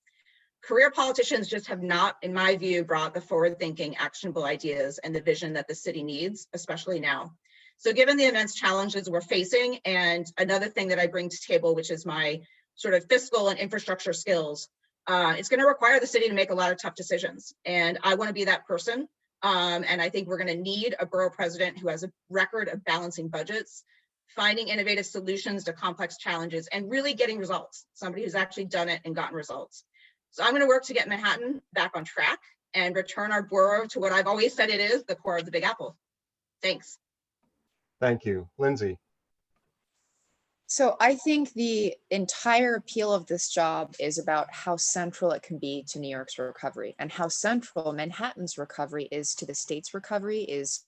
Career politicians just have not, in my view, brought the forward-thinking, actionable ideas and the vision that the city needs, especially now. So given the immense challenges we're facing, and another thing that I bring to table, which is my sort of fiscal and infrastructure skills, it's going to require the city to make a lot of tough decisions. And I want to be that person. And I think we're going to need a borough president who has a record of balancing budgets, finding innovative solutions to complex challenges, and really getting results. Somebody who's actually done it and gotten results. So I'm going to work to get Manhattan back on track and return our borough to what I've always said it is, the core of the Big Apple. Thanks. Thank you. Lindsey. So I think the entire appeal of this job is about how central it can be to New York's recovery, and how central Manhattan's recovery is to the state's recovery, is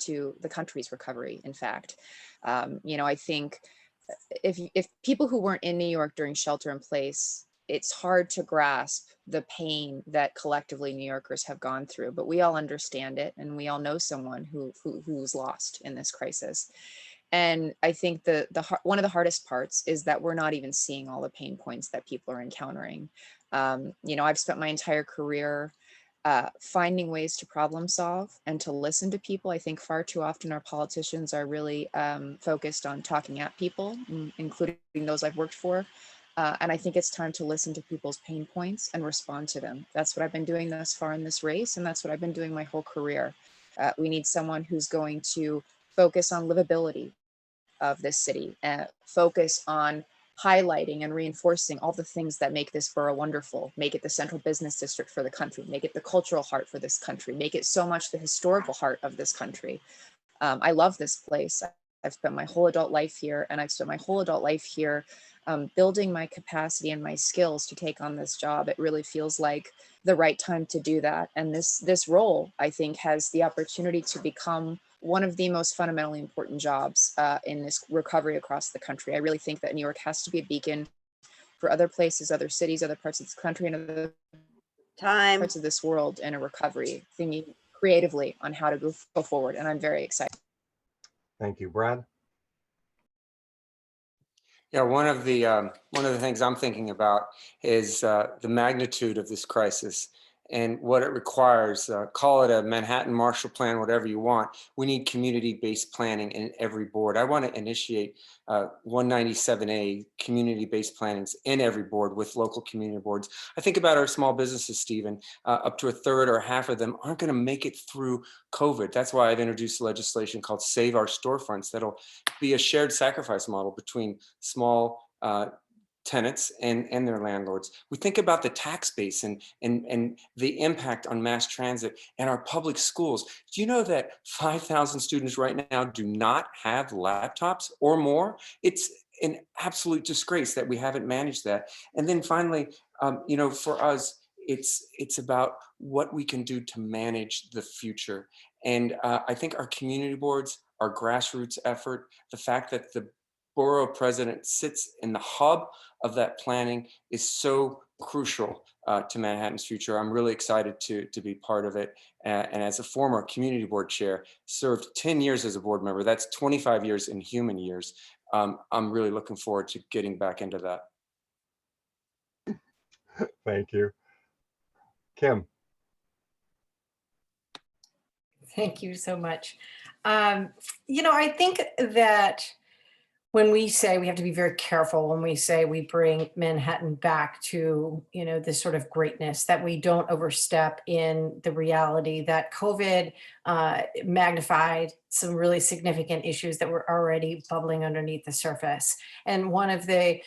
to the country's recovery, in fact. I think if people who weren't in New York during shelter in place, it's hard to grasp the pain that collectively New Yorkers have gone through, but we all understand it, and we all know someone who's lost in this crisis. And I think one of the hardest parts is that we're not even seeing all the pain points that people are encountering. I've spent my entire career finding ways to problem solve and to listen to people. I think far too often our politicians are really focused on talking at people, including those I've worked for. And I think it's time to listen to people's pain points and respond to them. That's what I've been doing thus far in this race, and that's what I've been doing my whole career. We need someone who's going to focus on livability of this city, focus on highlighting and reinforcing all the things that make this borough wonderful, make it the central business district for the country, make it the cultural heart for this country, make it so much the historical heart of this country. I love this place. I've spent my whole adult life here, and I've spent my whole adult life here building my capacity and my skills to take on this job. It really feels like the right time to do that. And this role, I think, has the opportunity to become one of the most fundamentally important jobs in this recovery across the country. I really think that New York has to be a beacon for other places, other cities, other parts of this country, and other parts of this world in a recovery, thinking creatively on how to go forward. And I'm very excited. Thank you. Brad? Yeah, one of the things I'm thinking about is the magnitude of this crisis and what it requires. Call it a Manhattan Marshall Plan, whatever you want. We need community-based planning in every board. I want to initiate 197A community-based plannings in every board with local community boards. I think about our small businesses, Stephen. Up to a third or half of them aren't going to make it through COVID. That's why I've introduced legislation called Save Our Storefronts. That'll be a shared sacrifice model between small tenants and their landlords. We think about the tax base and the impact on mass transit and our public schools. Do you know that 5,000 students right now do not have laptops or more? It's an absolute disgrace that we haven't managed that. And then finally, for us, it's about what we can do to manage the future. And I think our community boards, our grassroots effort, the fact that the borough president sits in the hub of that planning is so crucial to Manhattan's future. I'm really excited to be part of it. And as a former community board chair, served 10 years as a board member, that's 25 years in human years. I'm really looking forward to getting back into that. Thank you. Kim. Thank you so much. I think that when we say we have to be very careful when we say we bring Manhattan back to, this sort of greatness, that we don't overstep in the reality that COVID magnified some really significant issues that were already bubbling underneath the surface. And one of the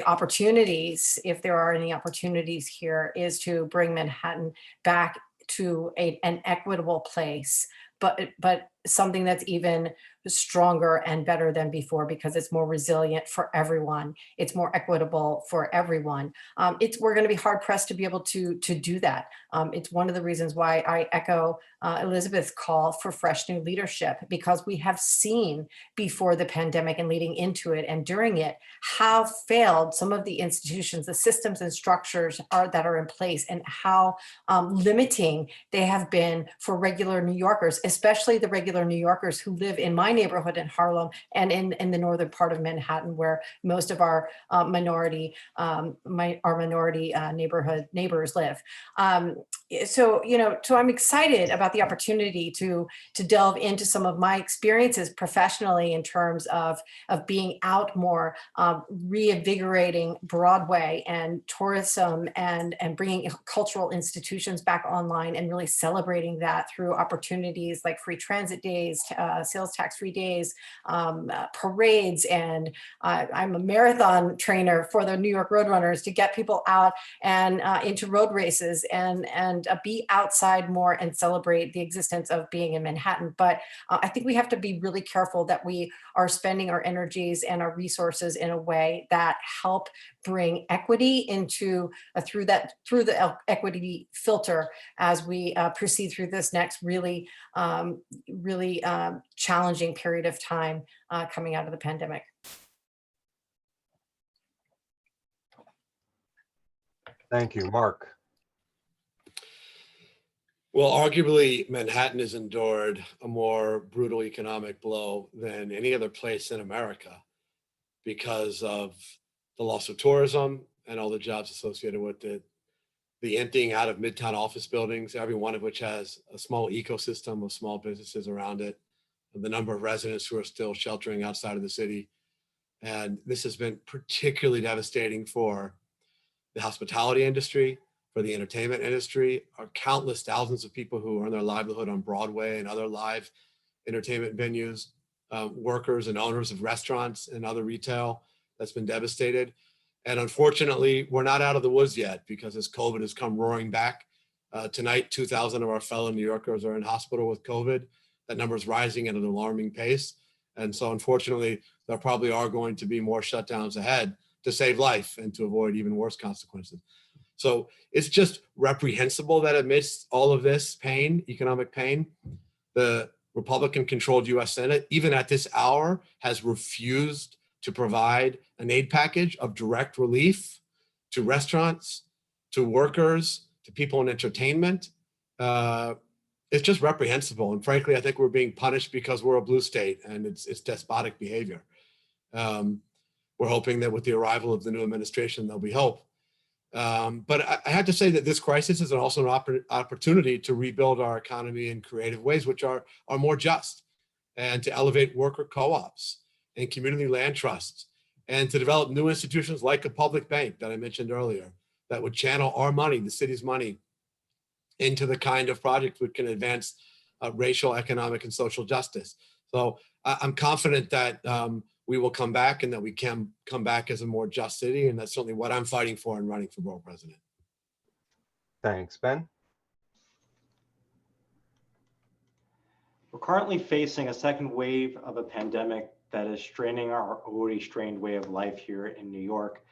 opportunities, if there are any opportunities here, is to bring Manhattan back to an equitable place, but something that's even stronger and better than before, because it's more resilient for everyone. It's more equitable for everyone. We're going to be hard pressed to be able to do that. It's one of the reasons why I echo Elizabeth's call for fresh new leadership, because we have seen before the pandemic and leading into it and during it how failed some of the institutions, the systems and structures that are in place, and how limiting they have been for regular New Yorkers, especially the regular New Yorkers who live in my neighborhood in Harlem and in the northern part of Manhattan, where most of our minority neighbors live. So I'm excited about the opportunity to delve into some of my experiences professionally in terms of being out more, reinvigorating Broadway and tourism, and bringing cultural institutions back online, and really celebrating that through opportunities like free transit days, sales tax-free days, parades, and I'm a marathon trainer for the New York Roadrunners to get people out and into road races and be outside more and celebrate the existence of being in Manhattan. But I think we have to be really careful that we are spending our energies and our resources in a way that help bring equity into through the equity filter as we proceed through this next really challenging period of time coming out of the pandemic. Thank you. Mark. Well, arguably, Manhattan has endured a more brutal economic blow than any other place in America because of the loss of tourism and all the jobs associated with it, the emptying out of Midtown office buildings, every one of which has a small ecosystem of small businesses around it, and the number of residents who are still sheltering outside of the city. And this has been particularly devastating for the hospitality industry, for the entertainment industry, our countless thousands of people who earn their livelihood on Broadway and other live entertainment venues, workers and owners of restaurants and other retail that's been devastated. And unfortunately, we're not out of the woods yet, because as COVID has come roaring back, tonight, 2,000 of our fellow New Yorkers are in hospital with COVID. That number is rising at an alarming pace. And so unfortunately, there probably are going to be more shutdowns ahead to save life and to avoid even worse consequences. So it's just reprehensible that amidst all of this pain, economic pain, the Republican-controlled US Senate, even at this hour, has refused to provide an aid package of direct relief to restaurants, to workers, to people in entertainment. It's just reprehensible. And frankly, I think we're being punished because we're a blue state, and it's despotic behavior. We're hoping that with the arrival of the new administration, there'll be hope. But I have to say that this crisis is also an opportunity to rebuild our economy in creative ways, which are more just, and to elevate worker co-ops and community land trusts, and to develop new institutions like a public bank that I mentioned earlier, that would channel our money, the city's money, into the kind of projects which can advance racial, economic, and social justice. So I'm confident that we will come back, and that we can come back as a more just city. And that's certainly what I'm fighting for in running for borough president. Thanks. Ben? We're currently facing a second wave of a pandemic that is straining our already strained way of life here in New York.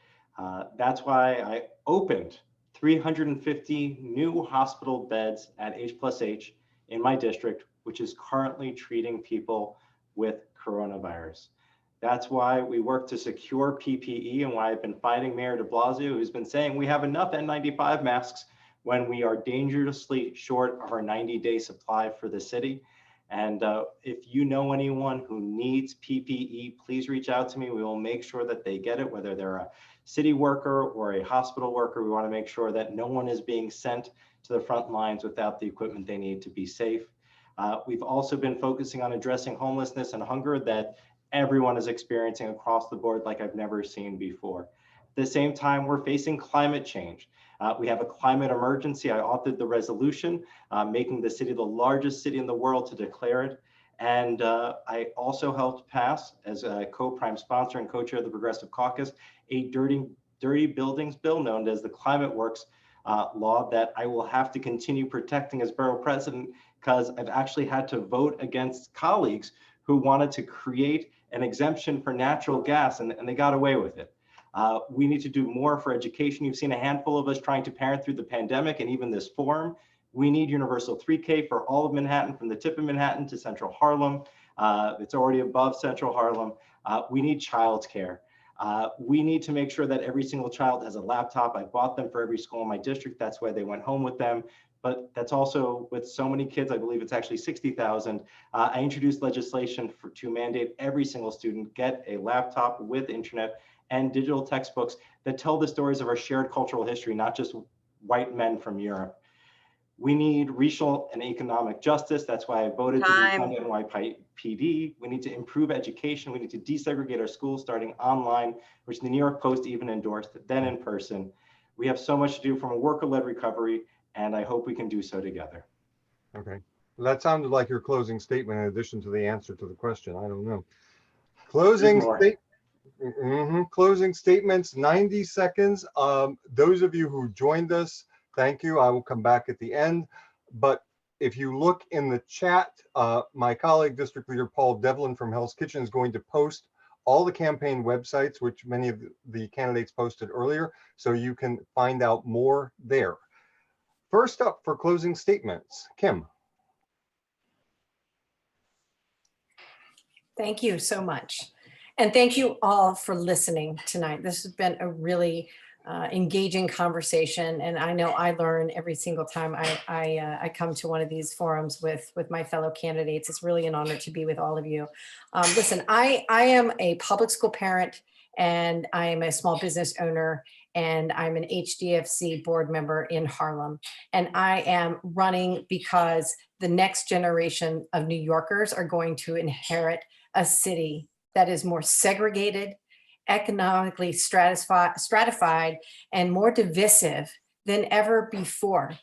That's why I opened 350 new hospital beds at H+H in my district, which is currently treating people with coronavirus. That's why we work to secure PPE, and why I've been fighting Mayor de Blasio, who's been saying we have enough N95 masks when we are dangerously short of our 90-day supply for the city. And if you know anyone who needs PPE, please reach out to me. We will make sure that they get it, whether they're a city worker or a hospital worker. We want to make sure that no one is being sent to the front lines without the equipment they need to be safe. We've also been focusing on addressing homelessness and hunger that everyone is experiencing across the board like I've never seen before. At the same time, we're facing climate change. We have a climate emergency. I authored the resolution, making the city the largest city in the world to declare it. And I also helped pass, as a co-prime sponsor and co-chair of the Progressive Caucus, a dirty buildings bill known as the Climate Works law that I will have to continue protecting as borough president, because I've actually had to vote against colleagues who wanted to create an exemption for natural gas, and they got away with it. We need to do more for education. You've seen a handful of us trying to parent through the pandemic and even this forum. We need universal 3K for all of Manhattan, from the tip of Manhattan to Central Harlem. It's already above Central Harlem. We need childcare. We need to make sure that every single child has a laptop. I bought them for every school in my district. That's why they went home with them. But that's also with so many kids, I believe it's actually 60,000. I introduced legislation to mandate every single student get a laptop with internet and digital textbooks that tell the stories of our shared cultural history, not just white men from Europe. We need racial and economic justice. That's why I voted to defund NYPD. We need to improve education. We need to desegregate our schools starting online, which the New York Post even endorsed, then in person. We have so much to do from a worker-led recovery, and I hope we can do so together. Okay. Well, that sounded like your closing statement in addition to the answer to the question. I don't know. Closing statements, 90 seconds. Those of you who joined us, thank you. I will come back at the end. But if you look in the chat, my colleague, District Leader Paul Devlin from Hell's Kitchen, is going to post all the campaign websites, which many of the candidates posted earlier, so you can find out more there. First up for closing statements, Kim. Thank you so much. And thank you all for listening tonight. This has been a really engaging conversation. And I know I learn every single time I come to one of these forums with my fellow candidates. It's really an honor to be with all of you. Listen, I am a public school parent, and I am a small business owner, and I'm an HDFC board member in Harlem. And I am running because the next generation of New Yorkers are going to inherit a city that is more segregated, economically stratified, and more divisive than ever before.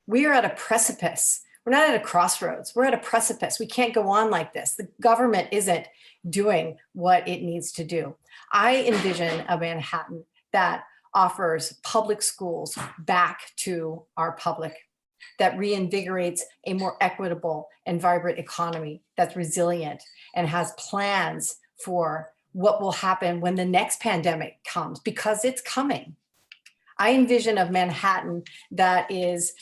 We are at a precipice. We're not at a crossroads. We're at a precipice. We can't go on like this. The government isn't doing what it needs to do. I envision a Manhattan that offers public schools back to our public, that reinvigorates a more equitable and vibrant economy that's resilient and has plans for what will happen when the next pandemic comes, because it's coming. I envision a Manhattan that is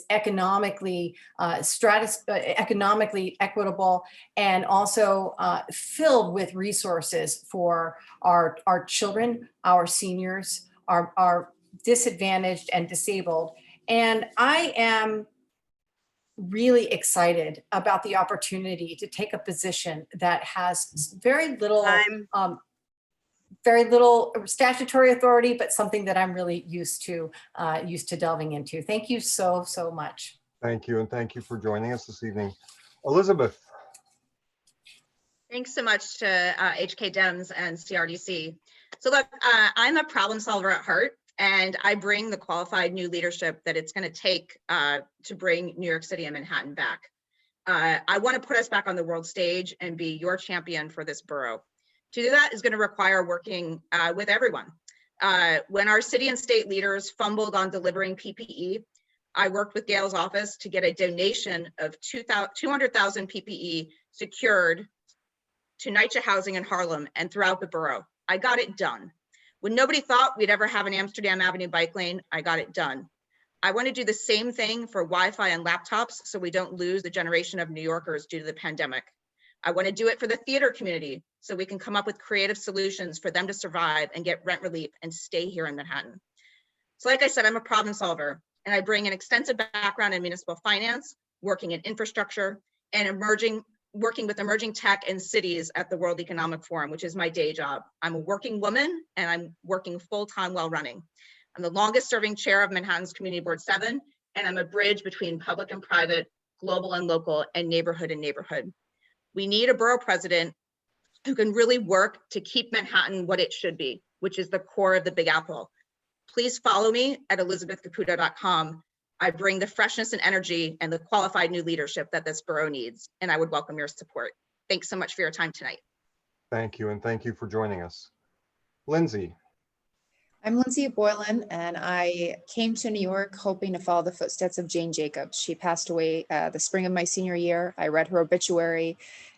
economically economically equitable, and also filled with resources for our children, our seniors, our disadvantaged and disabled. And I am really excited about the opportunity to take a position that has very little statutory authority, but something that I'm really used to delving into. Thank you so much. Thank you, and thank you for joining us this evening. Elizabeth. Thanks so much to HK Dems and CRDC. So look, I'm a problem solver at heart, and I bring the qualified new leadership that it's going to take to bring New York City and Manhattan back. I want to put us back on the world stage and be your champion for this borough. To do that is going to require working with everyone. When our city and state leaders fumbled on delivering PPE, I worked with Gail's office to get a donation of 200,000 PPE secured to NYCHA housing in Harlem and throughout the borough. I got it done. When nobody thought we'd ever have an Amsterdam Avenue bike lane, I got it done. I want to do the same thing for Wi-Fi and laptops so we don't lose the generation of New Yorkers due to the pandemic. I want to do it for the theater community so we can come up with creative solutions for them to survive and get rent relief and stay here in Manhattan. So like I said, I'm a problem solver, and I bring an extensive background in municipal finance, working in infrastructure, and working with emerging tech and cities at the World Economic Forum, which is my day job. I'm a working woman and I'm working full-time while running. I'm the longest serving chair of Manhattan's Community Board 7, and I'm a bridge between public and private, global and local, and neighborhood. We need a borough president who can really work to keep Manhattan what it should be, which is the core of the Big Apple. Please follow me at elizabethcaputo.com. I bring the freshness and energy and the qualified new leadership that this borough needs, and I would welcome your support. Thanks so much for your time tonight. Thank you, and thank you for joining us. Lindsey. I'm Lindsey Boylen, and I came to New York hoping to follow the footsteps of Jane Jacobs. She passed away the spring of my senior year. I read her obituary,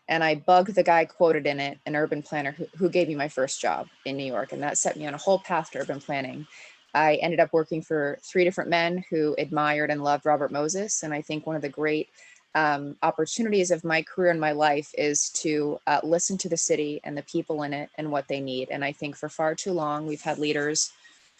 and I bugged the guy quoted in it, an urban planner who gave me my first job in New York, and that set me on a whole path to urban planning. I ended up working for 3 different men who admired and loved Robert Moses, and I think one of the great opportunities of my career and my life is to listen to the city and the people in it and what they need. And I think for far too long, we've had leaders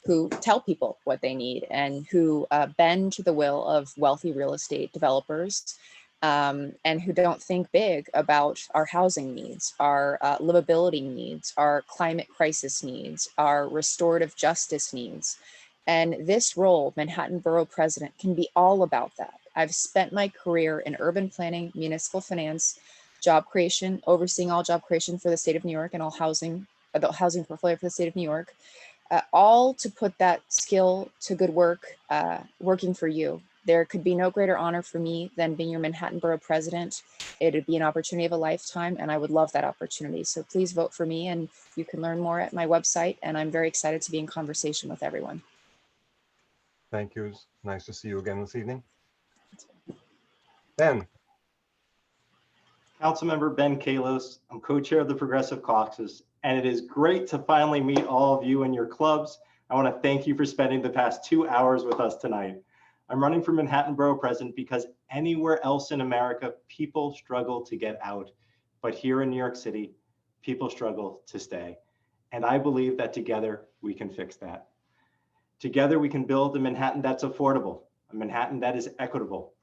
who tell people what they need and who bend to the will of wealthy real estate developers and who don't think big about our housing needs, our livability needs, our climate crisis needs, our restorative justice needs. And this role, Manhattan Borough President, can be all about that. I've spent my career in urban planning, municipal finance, job creation, overseeing all job creation for the state of New York and all housing, the housing portfolio for the state of New York, all to put that skill to good work, working for you. There could be no greater honor for me than being your Manhattan Borough President. It would be an opportunity of a lifetime, and I would love that opportunity. So please vote for me, and you can learn more at my website, and I'm very excited to be in conversation with everyone. Thank you. It's nice to see you again this evening. Ben. Councilmember Ben Kallos. I'm co-chair of the Progressive Caucus, and it is great to finally meet all of you in your clubs. I want to thank you for spending the past 2 hours with us tonight. I'm running for Manhattan Borough President because anywhere else in America, people struggle to get out. But here in New York City, people struggle to stay. And I believe that together we can fix that. Together we can build a Manhattan that's affordable, a Manhattan that is equitable.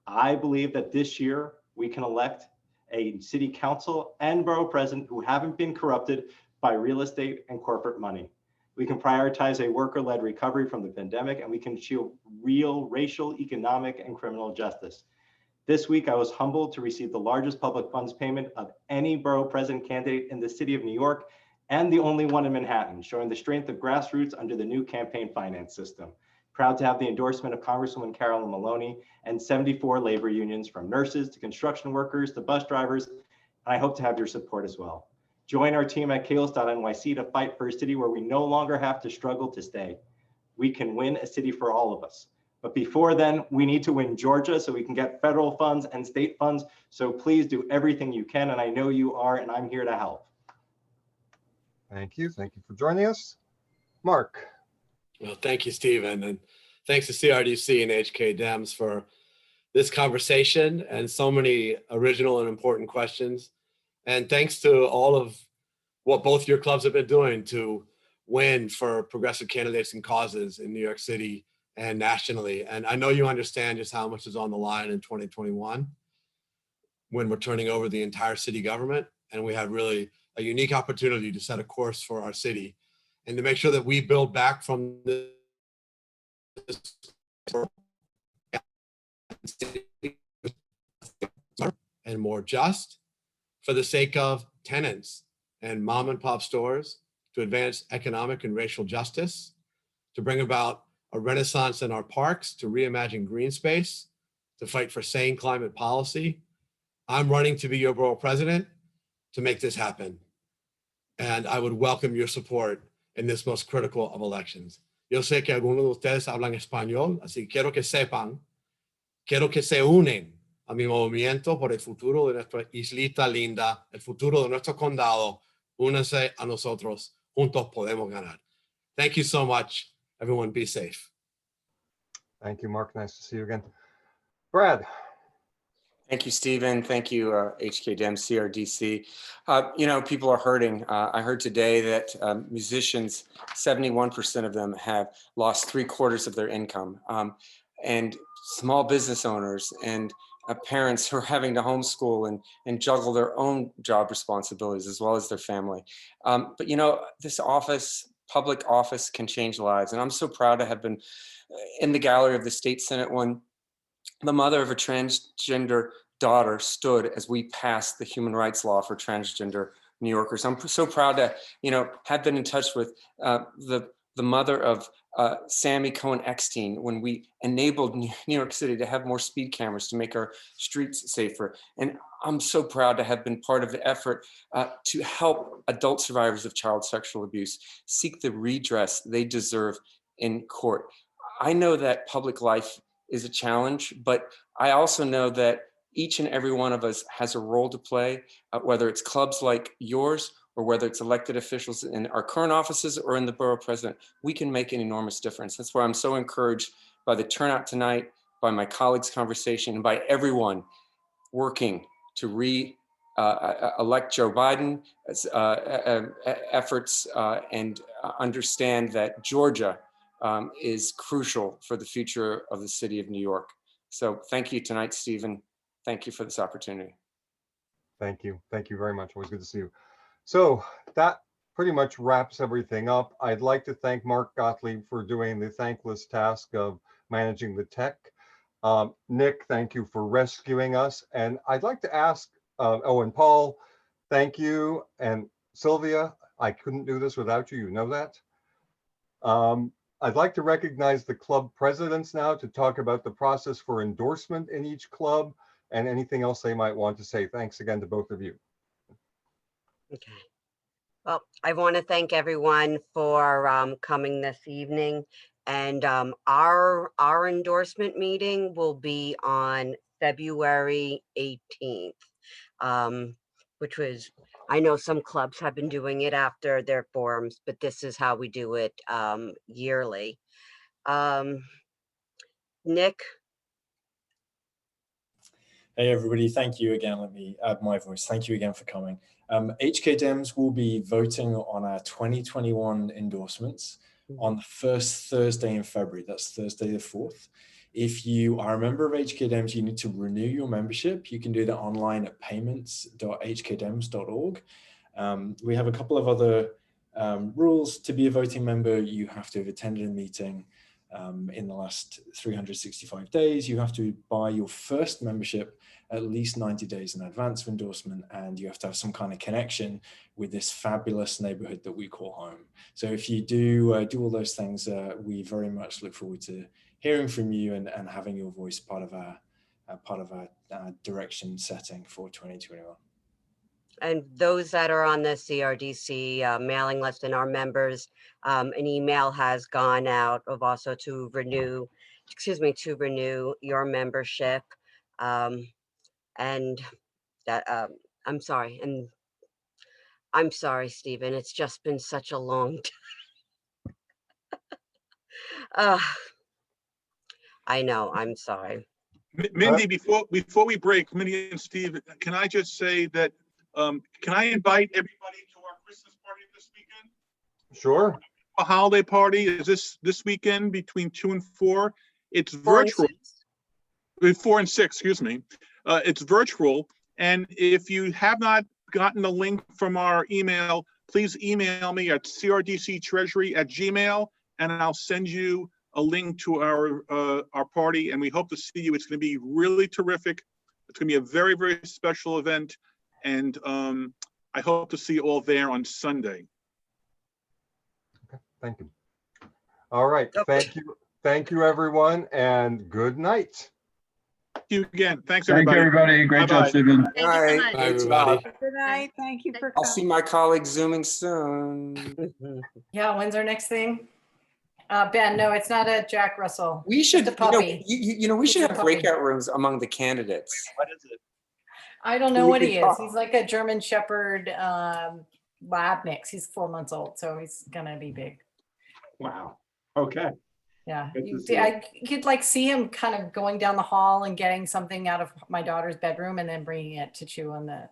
I believe that this year we can elect a city council and borough president who haven't been corrupted by real estate and corporate money. We can prioritize a worker-led recovery from the pandemic, and we can achieve real racial, economic, and criminal justice. This week, I was humbled to receive the largest public funds payment of any borough president candidate in the city of New York, and the only one in Manhattan, showing the strength of grassroots under the new campaign finance system. Proud to have the endorsement of Congresswoman Carolyn Maloney and 74 labor unions, from nurses to construction workers to bus drivers, and I hope to have your support as well. Join our team at kallos.nyc to fight for a city where we no longer have to struggle to stay. We can win a city for all of us. But before then, we need to win Georgia so we can get federal funds and state funds. So please do everything you can, and I know you are, and I'm here to help. Thank you. Thank you for joining us. Mark. Well, thank you, Stephen, and thanks to CRDC and HK Dems for this conversation and so many original and important questions. And thanks to all of what both your clubs have been doing to win for progressive candidates and causes in New York City and nationally. And I know you understand just how much is on the line in 2021 when we're turning over the entire city government. And we have really a unique opportunity to set a course for our city and to make sure that we build back from this and more just for the sake of tenants and mom and pop stores, to advance economic and racial justice, to bring about a renaissance in our parks, to reimagine green space, to fight for sane climate policy. I'm running to be your borough president to make this happen. And I would welcome your support in this most critical of elections. Yo sé que algunos de ustedes hablan español, así que quiero que sepan, quiero que se unen a mi movimiento por el futuro de nuestra islita linda, el futuro de nuestro condado. Únanse a nosotros, juntos podemos ganar. Thank you so much. Everyone be safe. Thank you, Mark. Nice to see you again. Brad. Thank you, Stephen. Thank you, HK Dems, CRDC. You know, people are hurting. I heard today that musicians, 71% of them have lost 3/4 of their income. And small business owners and parents who are having to homeschool and juggle their own job responsibilities as well as their family. But you know, this office, public office, can change lives. And I'm so proud to have been in the gallery of the State Senate when the mother of a transgender daughter stood as we passed the human rights law for transgender New Yorkers. I'm so proud to, you know, have been in touch with the mother of Sammy Cohen Eckstein when we enabled New York City to have more speed cameras to make our streets safer. And I'm so proud to have been part of the effort to help adult survivors of child sexual abuse seek the redress they deserve in court. I know that public life is a challenge, but I also know that each and every one of us has a role to play, whether it's clubs like yours or whether it's elected officials in our current offices or in the borough president. We can make an enormous difference. That's why I'm so encouraged by the turnout tonight, by my colleagues' conversation, and by everyone working to elect Joe Biden efforts and understand that Georgia is crucial for the future of the city of New York. So thank you tonight, Stephen. Thank you for this opportunity. Thank you. Thank you very much. Always good to see you. So that pretty much wraps everything up. I'd like to thank Mark Gottlieb for doing the thankless task of managing the tech. Nick, thank you for rescuing us. And I'd like to ask, and Paul, thank you. And Sylvia, I couldn't do this without you. You know that. I'd like to recognize the club presidents now to talk about the process for endorsement in each club and anything else they might want to say. Thanks again to both of you. Okay. Well, I want to thank everyone for coming this evening. And our endorsement meeting will be on February 18th, which was, I know some clubs have been doing it after their forums, but this is how we do it yearly. Nick? Hey everybody, thank you again. Let me add my voice. Thank you again for coming. HK Dems will be voting on our 2021 endorsements on the first Thursday in February. That's Thursday the 4th. If you are a member of HK Dems, you need to renew your membership. You can do that online at payments.hkdems.org. We have a couple of other rules. To be a voting member, you have to have attended a meeting in the last 365 days. You have to buy your first membership at least 90 days in advance of endorsement, and you have to have some kind of connection with this fabulous neighborhood that we call home. So if you do all those things, we very much look forward to hearing from you and having your voice part of our direction setting for 2021. And those that are on the CRDC mailing list and our members, an email has gone out of also to renew your membership. And that I'm sorry, Stephen. It's just been such a long time. I know. I'm sorry. Mindy, before we break, Mindy and Steve, can I just say that can I invite everybody to our Christmas party this weekend? Sure. A holiday party is this weekend between 2 and 4. It's virtual. 4 and 6, excuse me. It's virtual, and if you have not gotten the link from our email, please email me at crdctreasury@gmail, and I'll send you a link to our party, and we hope to see you. It's going to be really terrific. It's going to be a very, very special event, and I hope to see you all there on Sunday. Okay, thank you. All right, thank you, everyone, and good night. Thank you again. Thanks, Thank everybody. you, everybody. Great job, Stephen. Thank you so much. Bye, everybody. Good night. Thank you for I'll coming. see my colleagues zooming soon. Yeah, when's our next thing? Ben, no, it's not a Jack Russell. We should, It's a puppy. we should It's a have puppy. breakout rooms among the candidates. What is it? I don't know what he is. He's like a German Shepherd lab mix. He's 4 months old, so he's gonna be big. Wow. Okay. Yeah, Good to see I could like see him kind of going down the hall and getting something out of my daughter's bedroom and then bringing it to chew on the